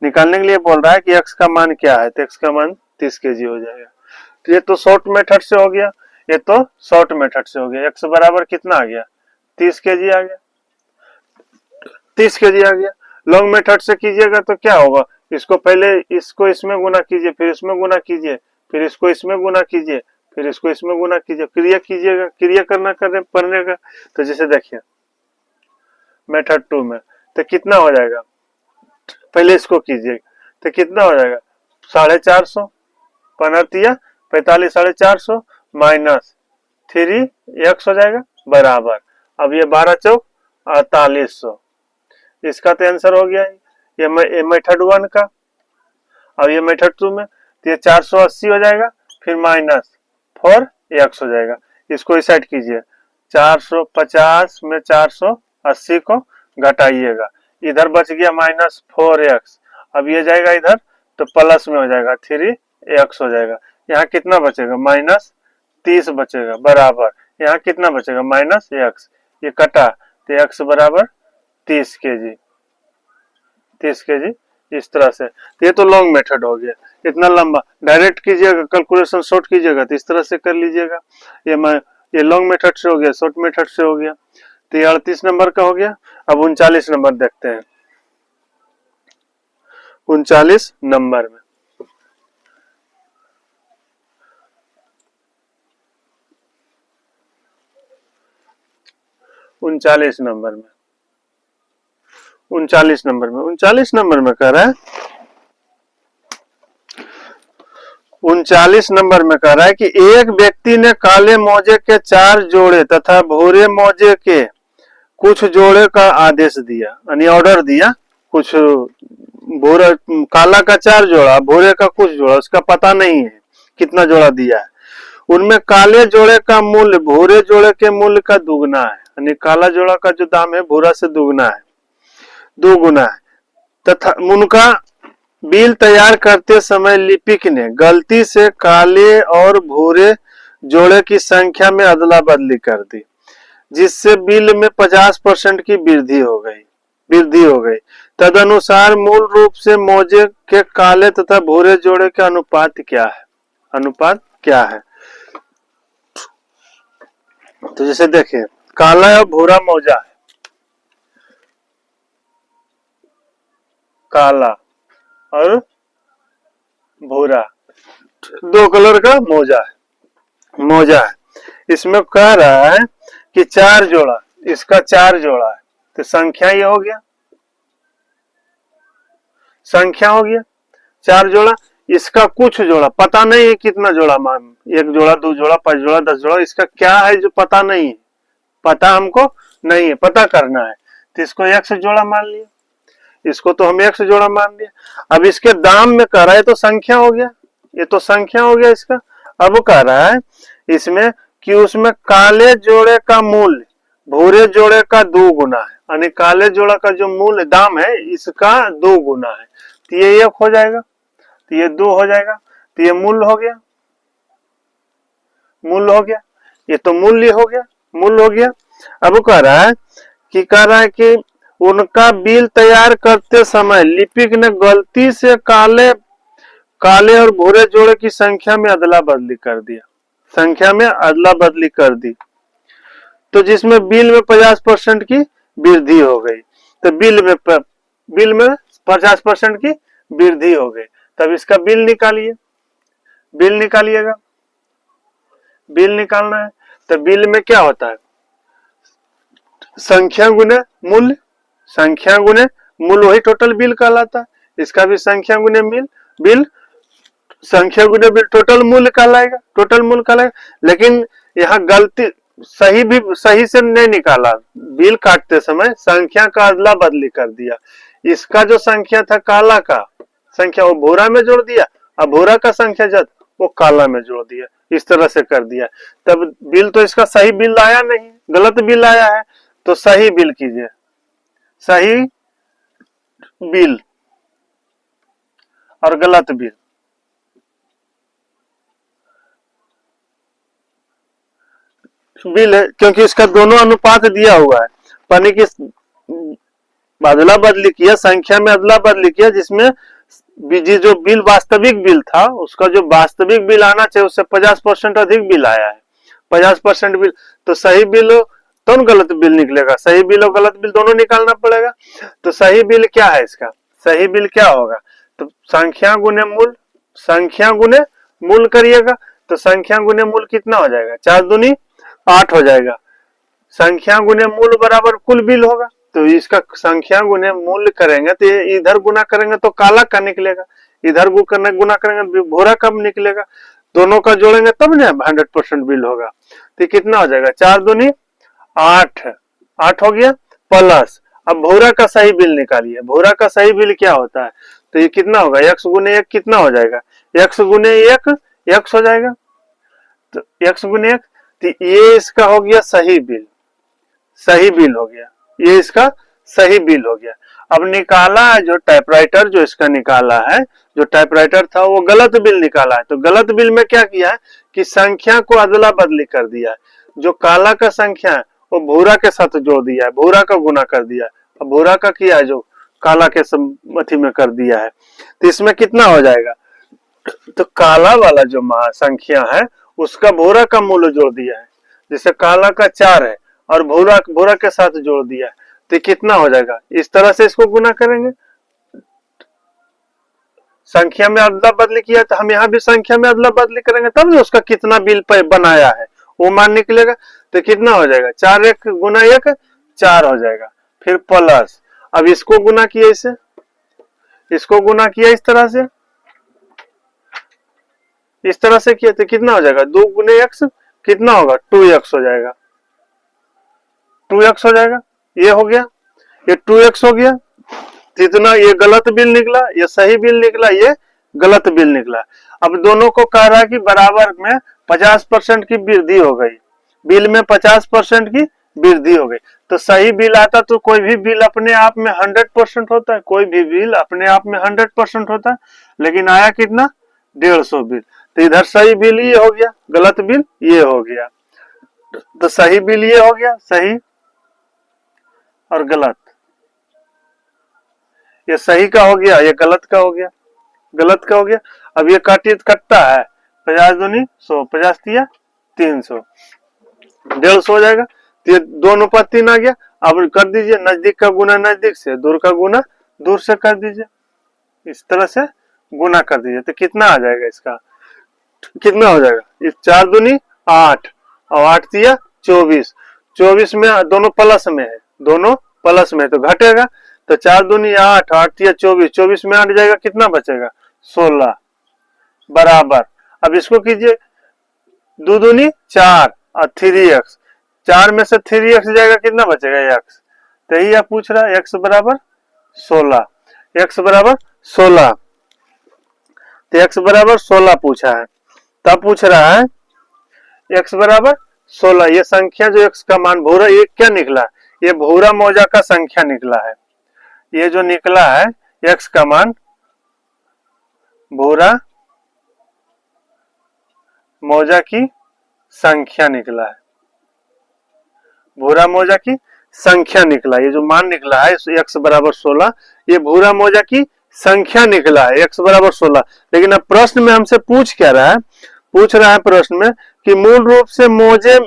निकालने के लिए बोल रहा है कि x का मान क्या है, तो x का मान 30 केजी हो जाएगा। तो ये तो शॉर्ट मेथड से हो गया, ये तो शॉर्ट मेथड से हो गया, x बराबर कितना आ गया 30 केजी आ गया, 30 केजी आ गया। लॉन्ग मेथड से कीजिएगा तो क्या होगा, इसको पहले इसको इसमें गुना कीजिए, फिर इसमें गुना कीजिए, फिर इसको इसमें गुना कीजिए, फिर इसको इसमें गुना कीजिए, क्रिया कीजिएगा, क्रिया करना पड़ने का। तो जैसे देखिए मेथड 2 में तो कितना हो जाएगा, पहले इसको कीजिए तो कितना हो जाएगा 450, 45 450 माइनस 3x हो जाएगा बराबर, अब ये 12 चौक 4800, इसका तो आंसर हो गया ये मेथड 1 का। अब ये मेथड 2 में तो ये 480 हो जाएगा, फिर माइनस 4x हो जाएगा, इसको इस साइड कीजिए, 450 में 480 को घटाइएगा, इधर बच गया -4x, अब ये जाएगा इधर तो प्लस में हो जाएगा 3x हो जाएगा, यहाँ कितना बचेगा -30 बचेगा बराबर, यहाँ कितना बचेगा -x, ये कटा तो x बराबर 30 केजी, 30 केजी इस तरह से। तो ये तो लॉन्ग मेथड हो गया, इतना लंबा डायरेक्ट कीजिएगा, कैलकुलेशन शॉर्ट कीजिएगा तो इस तरह से कर लीजिएगा। ये लॉन्ग मेथड से हो गया, शॉर्ट मेथड से हो गया। तो ये 38 नंबर का हो गया। अब 39 नंबर देखते हैं। 39 नंबर में 39 नंबर में 39 नंबर में 39 नंबर में कह रहा है 39 नंबर में कह रहा है कि एक व्यक्ति ने काले मोजे के 4 जोड़े तथा भूरे मोजे के कुछ जोड़े का आदेश दिया, यानी ऑर्डर दिया, कुछ भूरा काला का 4 जोड़ा, भूरे का कुछ जोड़ा, उसका पता नहीं है कितना जोड़ा दिया है। उनमें काले जोड़े का मूल्य भूरे जोड़े के मूल्य का दुगना है, यानी काला जोड़ा का जो दाम है भूरा से दोगुना है तथा उनका बिल तैयार करते समय लिपिक ने गलती से काले और भूरे जोड़े की संख्या में अदला बदली कर दी, जिससे बिल में 50% की वृद्धि हो गई। तदनुसार मूल रूप से मोजे के काले तथा भूरे जोड़े का अनुपात क्या है? तो जैसे देखिए काला और भूरा मोजा है, काला और भूरा दो कलर का मोजा है। इसमें कह रहा है कि 4 जोड़ा, इसका 4 जोड़ा है, तो संख्या ये हो गया 4 जोड़ा। इसका कुछ जोड़ा पता नहीं है कितना जोड़ा, मान 1 जोड़ा 2 जोड़ा 5 जोड़ा 10 जोड़ा, इसका क्या है जो पता नहीं है, पता हमको नहीं है, पता करना है, तो इसको 1 जोड़ा मान लिया, इसको तो हम 1 जोड़ा मान लिया। अब इसके दाम में कह रहा है तो संख्या हो गया, ये तो संख्या हो गया इसका। अब कह रहा है इसमें कि उसमें काले जोड़े का मूल्य भूरे जोड़े का 2 गुना है, यानी काले जोड़ा का जो मूल्य दाम है इसका 2 गुना है, तो ये 1 हो जाएगा, तो ये 2 हो जाएगा, तो ये मूल्य हो गया, ये तो मूल्य हो गया। अब कह रहा है कि उनका बिल तैयार करते समय लिपिक ने गलती से काले और भूरे जोड़े की संख्या में अदला बदली कर दी, तो जिसमें बिल में 50% की वृद्धि हो गई, तो बिल में 50% की वृद्धि हो गई। तब इसका बिल निकालिएगा, बिल निकालना है, तो बिल में क्या होता है संख्या गुने मूल्य, वही टोटल बिल कहलाता है। इसका भी संख्या गुने बिल टोटल मूल्य कहलाएगा। लेकिन यहाँ गलती सही से नहीं निकाला, बिल काटते समय संख्या का अदला बदली कर दिया। इसका जो संख्या था काला का संख्या वो भूरा में जोड़ दिया, अब भूरा का संख्या जब वो काला में जोड़ दिया, इस तरह से कर दिया। तब बिल तो इसका सही बिल आया नहीं, गलत बिल आया है, तो सही बिल कीजिए, सही बिल और गलत बिल। बिल है क्योंकि इसका दोनों अनुपात दिया हुआ है, पानी की अदला बदली किया, संख्या में अदला बदली किया, जिसमें जो बिल वास्तविक बिल था उसका जो वास्तविक बिल आना चाहिए उससे 50% अधिक बिल आया है, 50% बिल, तो सही बिल तो गलत बिल निकलेगा, सही बिल और गलत बिल दोनों निकालना पड़ेगा। तो सही बिल क्या है, इसका सही बिल क्या होगा, तो संख्या गुने मूल करिएगा, तो संख्या गुने मूल कितना हो जाएगा, 4 दूनी 8 हो जाएगा। संख्या गुने मूल बराबर कुल बिल होगा, तो इसका संख्या गुने मूल्य करेंगे तो इधर गुना करेंगे तो काला का निकलेगा, इधर गुना करेंगे भूरा कब निकलेगा, दोनों का जोड़ेंगे तब ना 100% बिल होगा। तो कितना हो जाएगा 4 दूनी 8 हो गया प्लस, अब भूरा का सही बिल निकालिए, भूरा का सही बिल क्या होता है, तो ये कितना होगा 1 गुने 1 कितना हो जाएगा, 1 गुने 1 1 हो जाएगा, तो 1 गुने 1, तो ये इसका हो गया सही बिल हो गया, ये इसका सही बिल हो गया। अब निकाला है जो टाइपराइटर जो इसका निकाला है, जो टाइपराइटर था वो गलत बिल निकाला है, तो गलत बिल में क्या किया है कि संख्या को अदला बदली कर दिया है, जो काला का संख्या है वो भूरा के साथ जोड़ दिया है, भूरा का गुना कर दिया है, अब भूरा का किया है जो काला के अथी में कर दिया है, तो इसमें कितना हो जाएगा, तो काला वाला जो संख्या है उसका भूरा का मूल्य जोड़ दिया है, जैसे काला का 4 है और भूरा के साथ जोड़ दिया है, तो कितना हो जाएगा, इस तरह से इसको गुना करेंगे, संख्या में अदला बदली किया तो हम यहाँ भी संख्या में अदला बदली करेंगे तब जो उसका कितना बिल पे बनाया है वो मान निकलेगा, तो कितना हो जाएगा 4 1 गुना 1 4 हो जाएगा, फिर प्लस, अब इसको गुना किया इस तरह से किया तो कितना हो जाएगा 2 गुने x कितना होगा 2x हो जाएगा, 2x हो जाएगा, ये हो गया, ये 2x हो गया, इतना ये गलत बिल निकला, ये सही बिल निकला, ये गलत बिल निकला। अब दोनों को कह रहा है कि बराबर में 50% की वृद्धि हो गई, बिल में 50% की वृद्धि हो गई। तो सही बिल आता तो कोई भी बिल अपने आप में 100% होता है, कोई भी बिल अपने आप में 100% होता है, लेकिन आया कितना 150 बिल। तो इधर सही बिल ये हो गया, गलत बिल ये हो गया। तो सही बिल ये हो गया, सही और गलत, ये सही का हो गया, ये गलत का हो गया, गलत का हो गया। अब ये काटिए कटता है, 50 दूनी 100, 50 दिया 300, 150 हो जाएगा। तो ये 2:3 आ गया। अब कर दीजिए नजदीक का गुना नजदीक से, दूर का गुना दूर से कर दीजिए, इस तरह से गुना कर दीजिए। तो कितना आ जाएगा इसका, कितना हो जाएगा, इस 4 दूनी 8 और 8 दिया 24, 24 में दोनों प्लस में है, दोनों प्लस में है तो घटेगा। तो 4 दूनी 8, 8 दिया 24, 24 में 8 जाएगा, कितना बचेगा 16 बराबर। अब इसको कीजिए 2 दूनी 4 और 3x, 4 में से 3x जाएगा, कितना बचेगा x। तो यही आप पूछ रहा है, x बराबर 16, x बराबर 16। तो x बराबर 16 पूछा है, तब पूछ रहा है x बराबर 16। ये संख्या जो x का मान भूरा, ये क्या निकला, ये भूरा मौजा का संख्या निकला है। ये जो निकला है x का मान भूरा मौजा की संख्या निकला है, भूरा मौजा की संख्या निकला। ये जो मान निकला है x बराबर 16, ये भूरा मौजा की संख्या निकला है, x बराबर 16। लेकिन अब प्रश्न में हमसे पूछ क्या रहा है, पूछ रहा है प्रश्न में कि मूल रूप से मौजे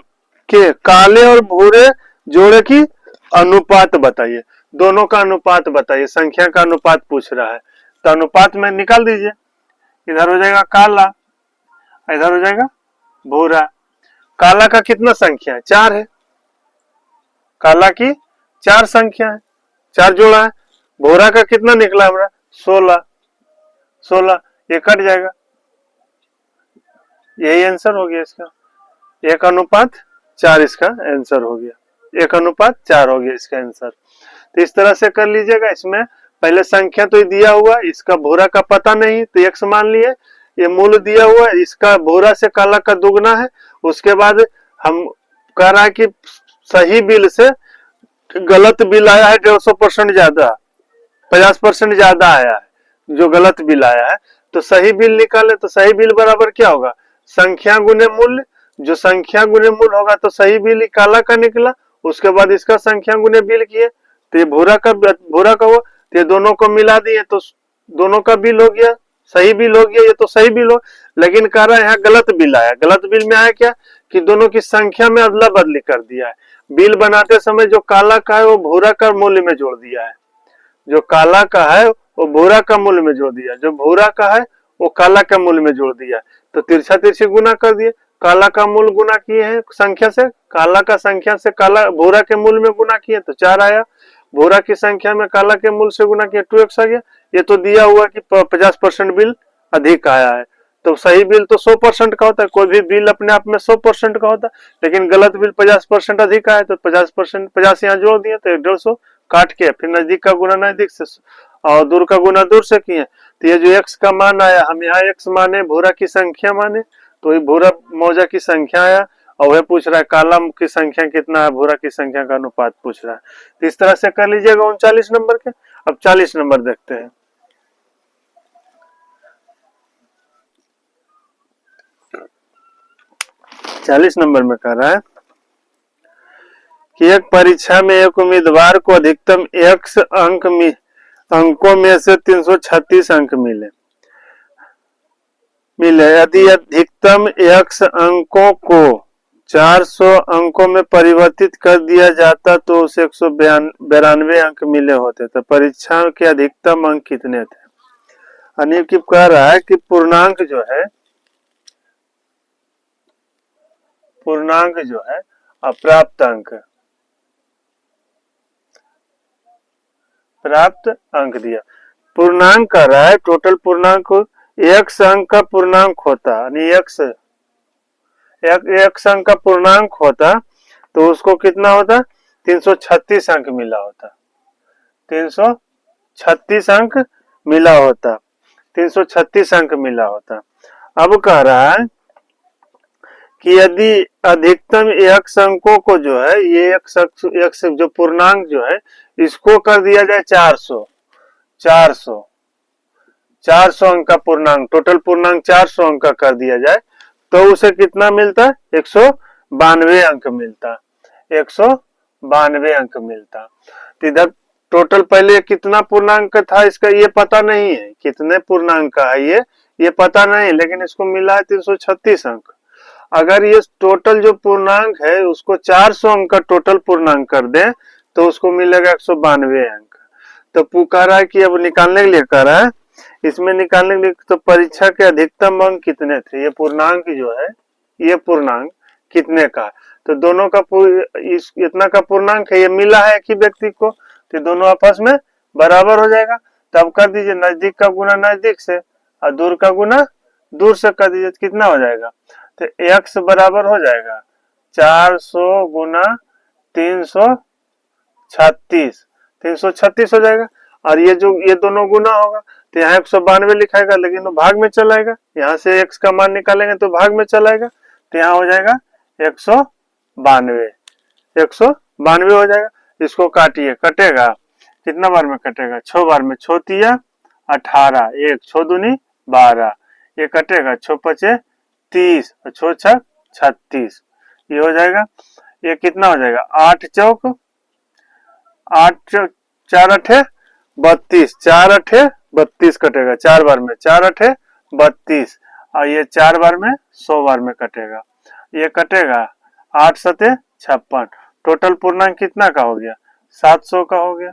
के काले और भूरे जोड़े की अनुपात बताइए, दोनों का अनुपात बताइए, संख्या का अनुपात पूछ रहा है। तो अनुपात में निकाल दीजिए, इधर हो जाएगा काला, इधर हो जाएगा भूरा। काला का कितना संख्या है, 4 है, काला की 4 संख्या है, 4 जोड़ा है। भूरा का कितना निकला हमारा 16, 16 ये कट जाएगा, यही आंसर हो गया इसका, 1:4 इसका आंसर हो गया, 1:4 हो गया इसका आंसर। तो इस तरह से कर लीजिएगा। इसमें पहले संख्या तो दिया हुआ, इसका भूरा का पता नहीं तो x मान लिए, ये मूल दिया हुआ है, इसका भूरा से काला का दुगना है। उसके बाद हम कह रहा है कि सही बिल से गलत बिल आया है 150% ज्यादा, 50% ज्यादा आया है जो गलत बिल आया है। तो सही बिल निकाले तो सही बिल बराबर क्या होगा, संख्या गुने मूल्य। जो संख्या गुने मूल्य होगा तो सही बिल काला का निकला, उसके बाद इसका संख्या गुने बिल किए तो ये भूरा का हुआ। तो ये दोनों को मिला दिए तो दोनों का बिल हो गया, सही बिल हो गया, ये तो सही बिल हो। लेकिन कह रहा है यहाँ गलत बिल आया, गलत बिल में आया क्या कि दोनों की संख्या में अदला बदली कर दिया है। बिल बनाते समय जो काला का है वो भूरा का मूल्य में जोड़ दिया है, जो काला का है वो भूरा का मूल्य में जोड़ दिया, जो भूरा का है वो काला का मूल्य में जोड़ दिया। तो तिरछा तिरछी गुना कर दिए, काला का मूल्य गुना किए हैं संख्या से, काला का संख्या से काला भूरा के मूल्य में गुना किए तो 4 आया, भूरा की संख्या में काला के मूल्य से गुना किया 2x आ गया। ये तो दिया हुआ कि 50% बिल अधिक आया है। तो सही बिल तो 100% का होता है, कोई भी बिल अपने आप में 100% का होता है, लेकिन गलत बिल 50% अधिक आया तो 50%, 50 यहाँ जोड़ दिए तो 150 काट के फिर नजदीक का गुना नजदीक से और दूर का गुना दूर से किए। तो ये जो x का मान आया, हम यहाँ x माने, भूरा की संख्या माने, तो ये भूरा मौजा की संख्या आया और वह पूछ रहा है काला की संख्या कितना है, भूरा की संख्या का अनुपात पूछ रहा है। तो इस तरह से कर लीजिएगा 39 नंबर के। अब 40 नंबर देखते हैं। चालीस नंबर में कह रहा है कि एक परीक्षा में एक उम्मीदवार को अधिकतम x अंकों में से 336 अंक मिले। यदि अधिकतम x अंकों को 400 अंकों में परिवर्तित कर दिया जाता तो उसे 192 अंक मिले होते। तो परीक्षा के अधिकतम अंक कितने थे। अनिल की कह रहा है कि पूर्णांक जो है अप्राप्त अंक, प्राप्त अंक दिया। पूर्णांक कर रहा है, टोटल पूर्णांक x अंक का पूर्णांक होता, यानी x अंक का पूर्णांक होता तो उसको कितना होता 336 अंक मिला होता, 336 अंक मिला होता, 336 अंक मिला होता। अब कह रहा है कि यदि अधिकतम x अंकों को जो है ये x जो पूर्णांक जो है इसको कर दिया जाए 400 अंक का पूर्णांक, टोटल पूर्णांक 400 अंक का कर दिया जाए तो उसे कितना मिलता है? 192 अंक मिलता, 192 अंक मिलता। तो इधर टोटल पहले कितना पूर्णांक था इसका ये पता नहीं है, कितने पूर्णांक का है ये पता नहीं, लेकिन इसको मिला है 336 अंक। अगर ये टोटल जो पूर्णांक है उसको 400 अंक का टोटल पूर्णांक कर दें तो उसको मिलेगा 192 अंक। तो कह रहा है कि अब निकालने के लिए कह रहा है, इसमें निकालने के लिए तो परीक्षा के अधिकतम अंक कितने थे, ये पूर्णांक जो है ये पूर्णांक कितने का, तो दोनों का इतना का पूर्णांक है, ये मिला है एक ही व्यक्ति को, तो दोनों आपस में बराबर हो जाएगा। तब कर दीजिए नजदीक का गुना नजदीक से और दूर का गुना दूर से कर दीजिए, तो कितना हो जाएगा? तो x बराबर हो जाएगा 400 गुना 336 हो जाएगा। और ये दोनों गुना होगा तो यहाँ 192 लिखाएगा, लेकिन वो भाग में चला आएगा, यहाँ से x का मान निकालेंगे तो भाग में चला आएगा, तो यहाँ हो जाएगा 192 हो जाएगा। इसको काटिए, कटेगा कितना बार में कटेगा? 6 बार में, 6 तिया 18, 1 6 दूनी 12, ये कटेगा 6 पचे 30 और 6 छक 36, ये हो जाएगा। ये कितना हो जाएगा? 8 चौक 4 अठे 32, 4 अठे 32 कटेगा 4 बार में, 4 अठे 32 और ये 4 बार में 100 बार में कटेगा, ये कटेगा 8 सते 56। टोटल पूर्णांक कितना का हो गया? 700 का हो गया।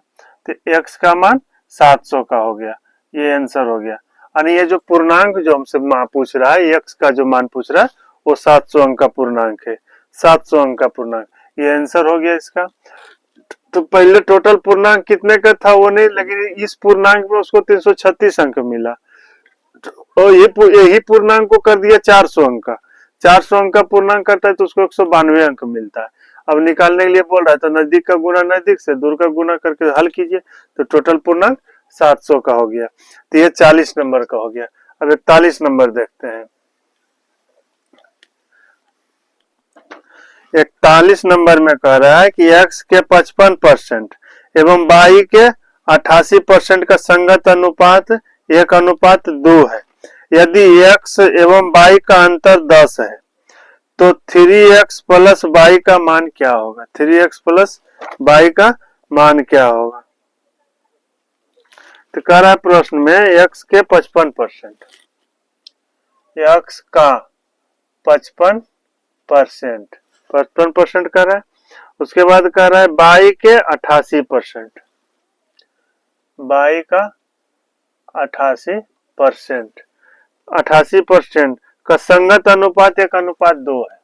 तो x का मान 700 का हो गया, ये आंसर हो गया। यानी ये जो पूर्णांक जो हमसे पूछ रहा है, x का जो मान पूछ रहा है वो 700 अंक का पूर्णांक है, 700 अंक का पूर्णांक, ये आंसर हो गया इसका। तो पहले टोटल पूर्णांक कितने का था वो नहीं, लेकिन इस पूर्णांक में उसको 336 अंक मिला और यही पूर्णांक को कर दिया 400 अंक का, 400 अंक का पूर्णांक करता है तो उसको 192 अंक मिलता है। अब निकालने के लिए बोल रहा है तो नजदीक का गुना नजदीक से, दूर का गुना करके हल कीजिए, तो टोटल पूर्णांक 700 का हो गया। तो ये 40 नंबर का हो गया। अब 41 नंबर देखते हैं। 41 नंबर में कह रहा है कि x के 55% एवं y के 88% का संगत अनुपात 1:2 है। यदि x एवं y का अंतर 10 है तो 3x प्लस y का मान क्या होगा? 3x प्लस y का मान क्या होगा? तो कह रहा है प्रश्न में x के 55%, x का 55% कर रहा है। उसके बाद कह रहा है y के 88%, y का 88%, 88% का संगत अनुपात 1:2 है,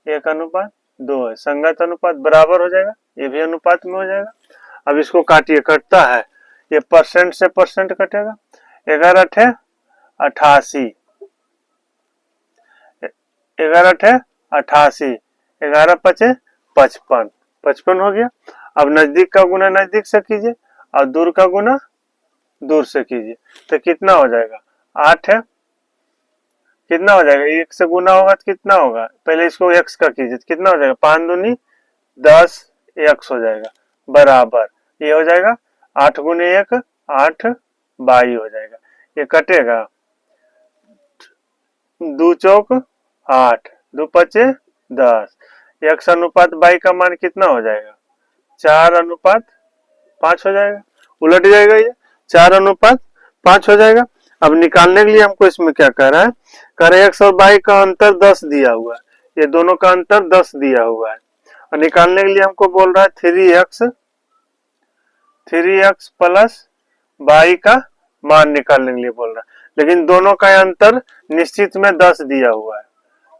1:2 है, संगत अनुपात बराबर हो जाएगा, ये भी अनुपात में हो जाएगा। अब इसको काटिए, कटता है, ये परसेंट से परसेंट कटेगा, 11 अठे 88, 11 अठे 88, 11 पचे 55, 55 हो गया। अब नजदीक का गुना नजदीक से कीजिए और दूर का गुना दूर से कीजिए, तो कितना हो जाएगा? 8 है, कितना हो जाएगा? 1 से गुना होगा तो कितना होगा? पहले इसको x का कीजिए, तो कितना हो जाएगा? 5 दूनी 10 x हो जाएगा, बराबर ये हो जाएगा 8 गुने 1 8 22 हो जाएगा, ये कटेगा 2 चौक 8, 2 पचे 10, x अनुपात y का मान कितना हो जाएगा? 4:5 हो जाएगा, उलट जाएगा, ये 4:5 हो जाएगा। अब निकालने के लिए हमको इसमें क्या कह रहा है? कह रहा है x और y का अंतर 10 दिया हुआ है, ये दोनों का अंतर 10 दिया हुआ है, और निकालने के लिए हमको बोल रहा है 3x प्लस y का मान निकालने के लिए बोल रहा है, लेकिन दोनों का अंतर निश्चित में 10 दिया हुआ है,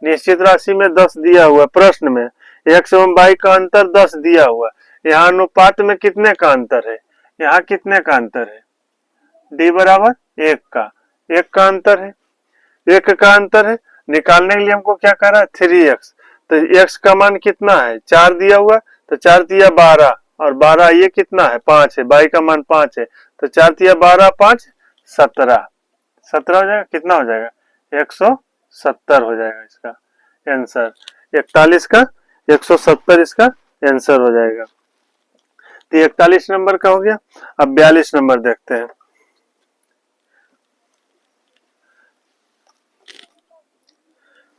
निश्चित राशि में 10 दिया हुआ है। प्रश्न में x एवं y का अंतर 10 दिया हुआ है, यहाँ अनुपात में कितने का अंतर है? यहाँ कितने का अंतर है? d बराबर 1 का, 1 का अंतर है, 1 का अंतर है। निकालने के लिए हमको क्या कर रहा है? 3x, तो x का मान कितना है? 4 दिया हुआ, तो 4 दिया 12 और 12 ये कितना है? 5 है, y का मान 5 है, तो 4 दिया 12 5 17, 17 हो जाएगा, कितना हो जाएगा? 170 हो जाएगा इसका, आंसर। 41 का 170 इसका आंसर हो जाएगा। तो 41 नंबर का हो गया। अब 42 नंबर देखते हैं।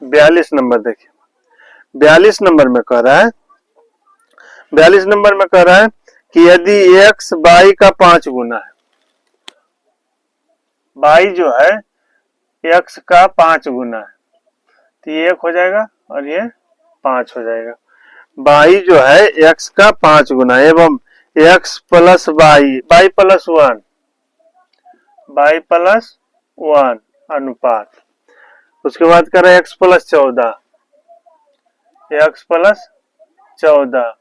42 नंबर देखिए, 42 नंबर में कह रहा है, 42 नंबर में कह रहा है कि यदि x y का 5 गुना है, y जो है x का 5 गुना है, तो ये 1 हो जाएगा और ये 5 हो जाएगा। y जो है x का 5 गुना एवं x प्लस y प्लस 1 अनुपात, उसके बाद कर रहा है x प्लस 14,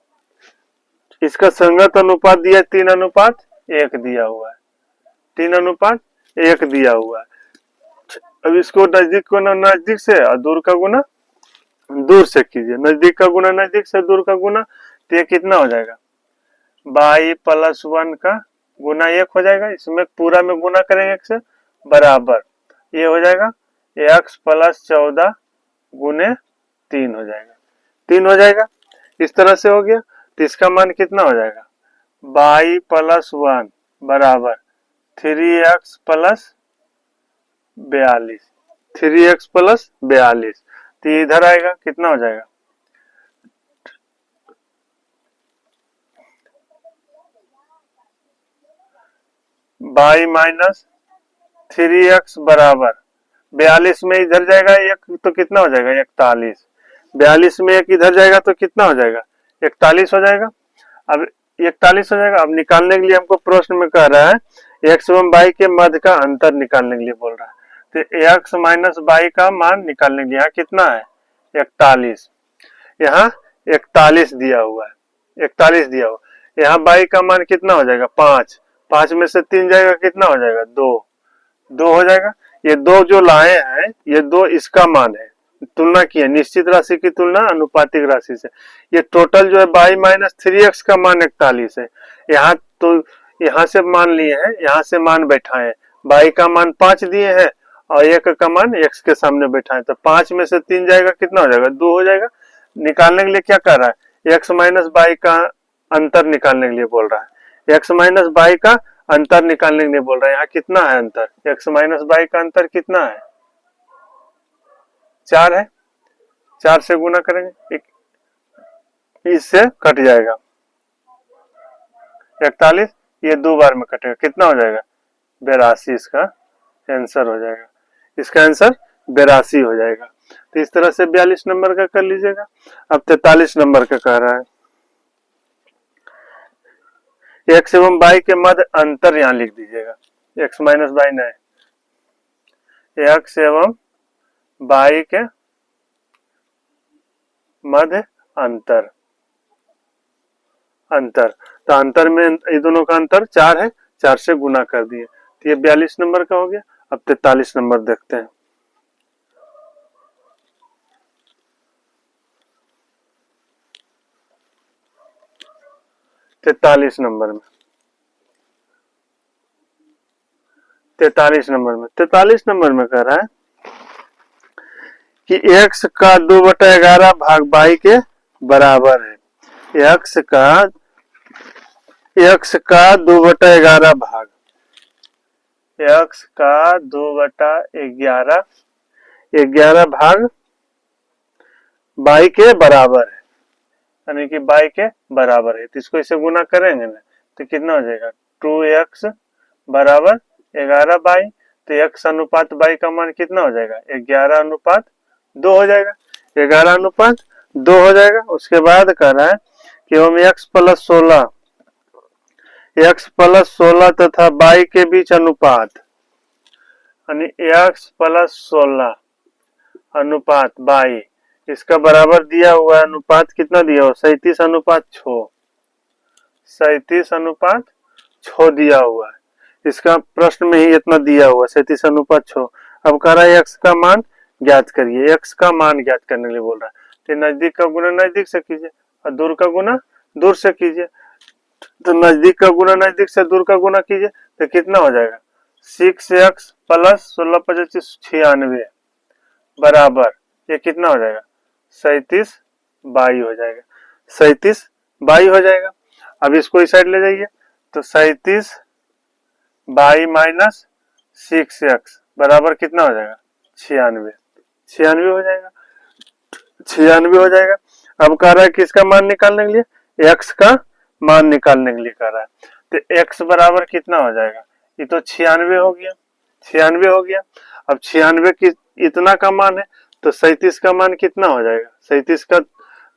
इसका संगत अनुपात दिया 3:1 दिया हुआ है, 3:1 दिया हुआ है। अब इसको नजदीक को नजदीक से और दूर का गुना दूर से कीजिए, नजदीक का गुना नजदीक से, दूर का गुना, तो ये कितना हो जाएगा, y प्लस 1 का गुना 1 हो जाएगा, इसमें पूरा में गुना करेंगे 1 से बराबर, ये हो जाएगा x प्लस 14 गुने 3 हो जाएगा, 3 हो जाएगा। इस तरह से हो गया। तो इसका मान कितना हो जाएगा, y प्लस 1 बराबर 3x प्लस 42, 3x प्लस 42, तो ये इधर आएगा, कितना हो जाएगा, y माइनस 3x बराबर 42 में इधर जाएगा एक, तो कितना हो जाएगा 41, 42 में एक इधर जाएगा तो कितना हो जाएगा 41 हो जाएगा। अब 41 हो जाएगा। अब निकालने के लिए हमको प्रश्न में कह रहा है x एवं y के मध्य का अंतर निकालने के लिए बोल रहा है। तो x माइनस y का मान निकालने के लिए यहाँ कितना है 41, यहाँ 41 दिया हुआ है, 41 दिया हुआ, यहाँ y का मान कितना हो जाएगा 5, 5 में से 3 जाएगा, कितना हो जाएगा 2 हो जाएगा। ये 2 जो लाए हैं, ये 2 इसका मान है, तुलना की है निश्चित राशि की तुलना अनुपातिक राशि से। ये टोटल जो है y माइनस 3x का मान 41 है। यहाँ तो यहाँ से मान लिए हैं, यहाँ से मान बैठाए हैं, y का मान 5 दिए हैं और 1 का मान x के सामने बैठाए, तो 5 में से 3 जाएगा, कितना हो जाएगा 2 हो जाएगा। निकालने के लिए क्या कर रहा है, x माइनस y का अंतर निकालने के लिए बोल रहा है, x माइनस y का अंतर निकालने के लिए बोल रहा है। यहाँ कितना है अंतर, x माइनस y का अंतर कितना है 4 है, 4 से गुना करेंगे, इससे कट जाएगा 41, ये 2 बार में कटेगा, कितना हो जाएगा 82, इसका आंसर हो जाएगा, इसका आंसर 82 हो जाएगा। तो इस तरह से 42 नंबर का कर लीजिएगा। अब 43 नंबर का कह रहा है x एवं y के मध्य अंतर यहां लिख दीजिएगा, x माइनस y नहीं, x एवं y के मध्य अंतर, तो अंतर में ये दोनों का अंतर 4 है, 4 से गुना कर दिए, तो ये 42 नंबर का हो गया। अब 43 नंबर देखते हैं। 43 नंबर में 43 नंबर में कह रहा है कि x का 2/11 भाग y के बराबर है, x का 2/11 भाग, x का 2/11 भाग y के बराबर है, यानी कि y के बराबर है, तो इसको इसे गुना करेंगे ना, तो कितना हो जाएगा 2x बराबर 11y, तो x अनुपात y का मान कितना हो जाएगा 11:2 हो जाएगा, 11:2 हो जाएगा। उसके बाद कह रहा है कि हम x प्लस 16 तथा y के बीच अनुपात, यानी x प्लस 16 अनुपात y, इसका बराबर दिया हुआ है, अनुपात कितना दिया हुआ 37:6, 37:6 दिया हुआ है, इसका प्रश्न में ही इतना दिया हुआ 37:6। अब कह रहा है x का मान ज्ञात करिए, x का मान ज्ञात करने के लिए बोल रहा है, तो नजदीक का गुना नजदीक से कीजिए और दूर का गुना दूर से कीजिए, तो नजदीक का गुना नजदीक से, दूर का गुना कीजिए, तो कितना हो जाएगा 6x प्लस 16 × 25 96 बराबर, ये कितना हो जाएगा 37 बाई हो जाएगा, 37 बाई हो जाएगा। अब इसको इस साइड ले जाइए तो 37 बाई माइनस 6x बराबर कितना हो जाएगा, 96, 96 हो जाएगा, 96 हो जाएगा। अब कह रहा है किसका मान निकालने के लिए, x का मान निकालने के लिए कह रहा है। तो x बराबर कितना हो जाएगा, ये तो 96 हो गया, 96 हो गया। अब 96 की इतना का मान है तो 37 का मान कितना हो जाएगा, 37 का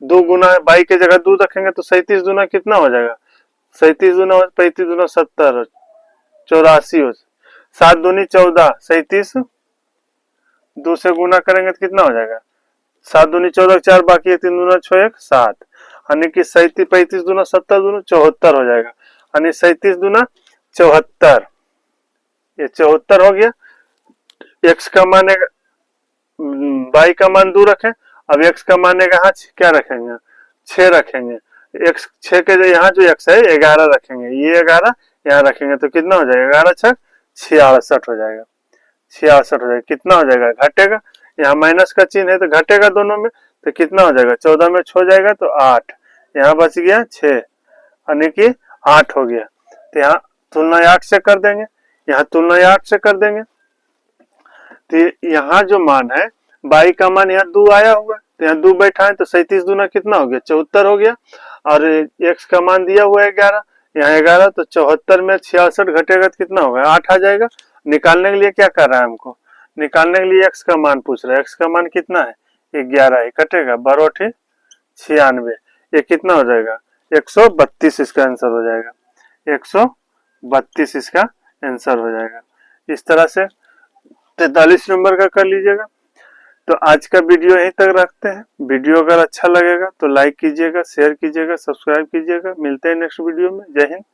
2 गुना है, बाई के जगह 2 रखेंगे तो 37 दूना कितना हो जाएगा, 37 दूना 35 दूना 70, 84 हो, 7 दूनी 14, 37 2 से गुना करेंगे तो कितना हो जाएगा, 7 दूनी 14, 4 बाकी है, 3 दूना 6 1 7, यानी कि 37 35 दूना 70 दूना 74 हो जाएगा, यानी 37 दूना 74, ये 74 हो गया। x का मान है, बाई का मान 2 रखें, अब x का मान है यहाँ क्या रखेंगे, 6 रखेंगे, x 6 के जो यहाँ जो x है 11 रखेंगे, ये 11 यहाँ रखेंगे तो कितना हो जाएगा, 11 6 66 हो जाएगा, 66 हो जाएगा। कितना हो जाएगा, घटेगा, यहाँ माइनस का चिन्ह है तो घटेगा दोनों में, तो कितना हो जाएगा, 14 में 6 जाएगा तो 8, यहाँ बच गया 6, यानी कि 8 हो गया। तो यहाँ तुलना 8 से कर देंगे, यहाँ तुलना 8 से कर देंगे, तो यहाँ जो मान है बाई का मान यहाँ 2 आया हुआ, तो यहाँ 2 बैठा है तो 37 दूना कितना हो गया, 74 हो गया, और x का मान दिया हुआ है 11, यहाँ 11 तो 74 में 66 घटेगा तो कितना होगा, 8 आ जाएगा। निकालने के लिए क्या कर रहा है हमको, निकालने के लिए x का मान पूछ रहा है, x का मान कितना है, 11 है, कटेगा 12 96, ये कितना हो जाएगा, 132 इसका आंसर हो जाएगा, 132 इसका आंसर हो जाएगा। इस तरह से 43 नंबर का कर लीजिएगा। तो आज का वीडियो यहीं तक रखते हैं। वीडियो अगर अच्छा लगेगा तो लाइक कीजिएगा, शेयर कीजिएगा, सब्सक्राइब कीजिएगा। मिलते हैं नेक्स्ट वीडियो में। जय हिंद।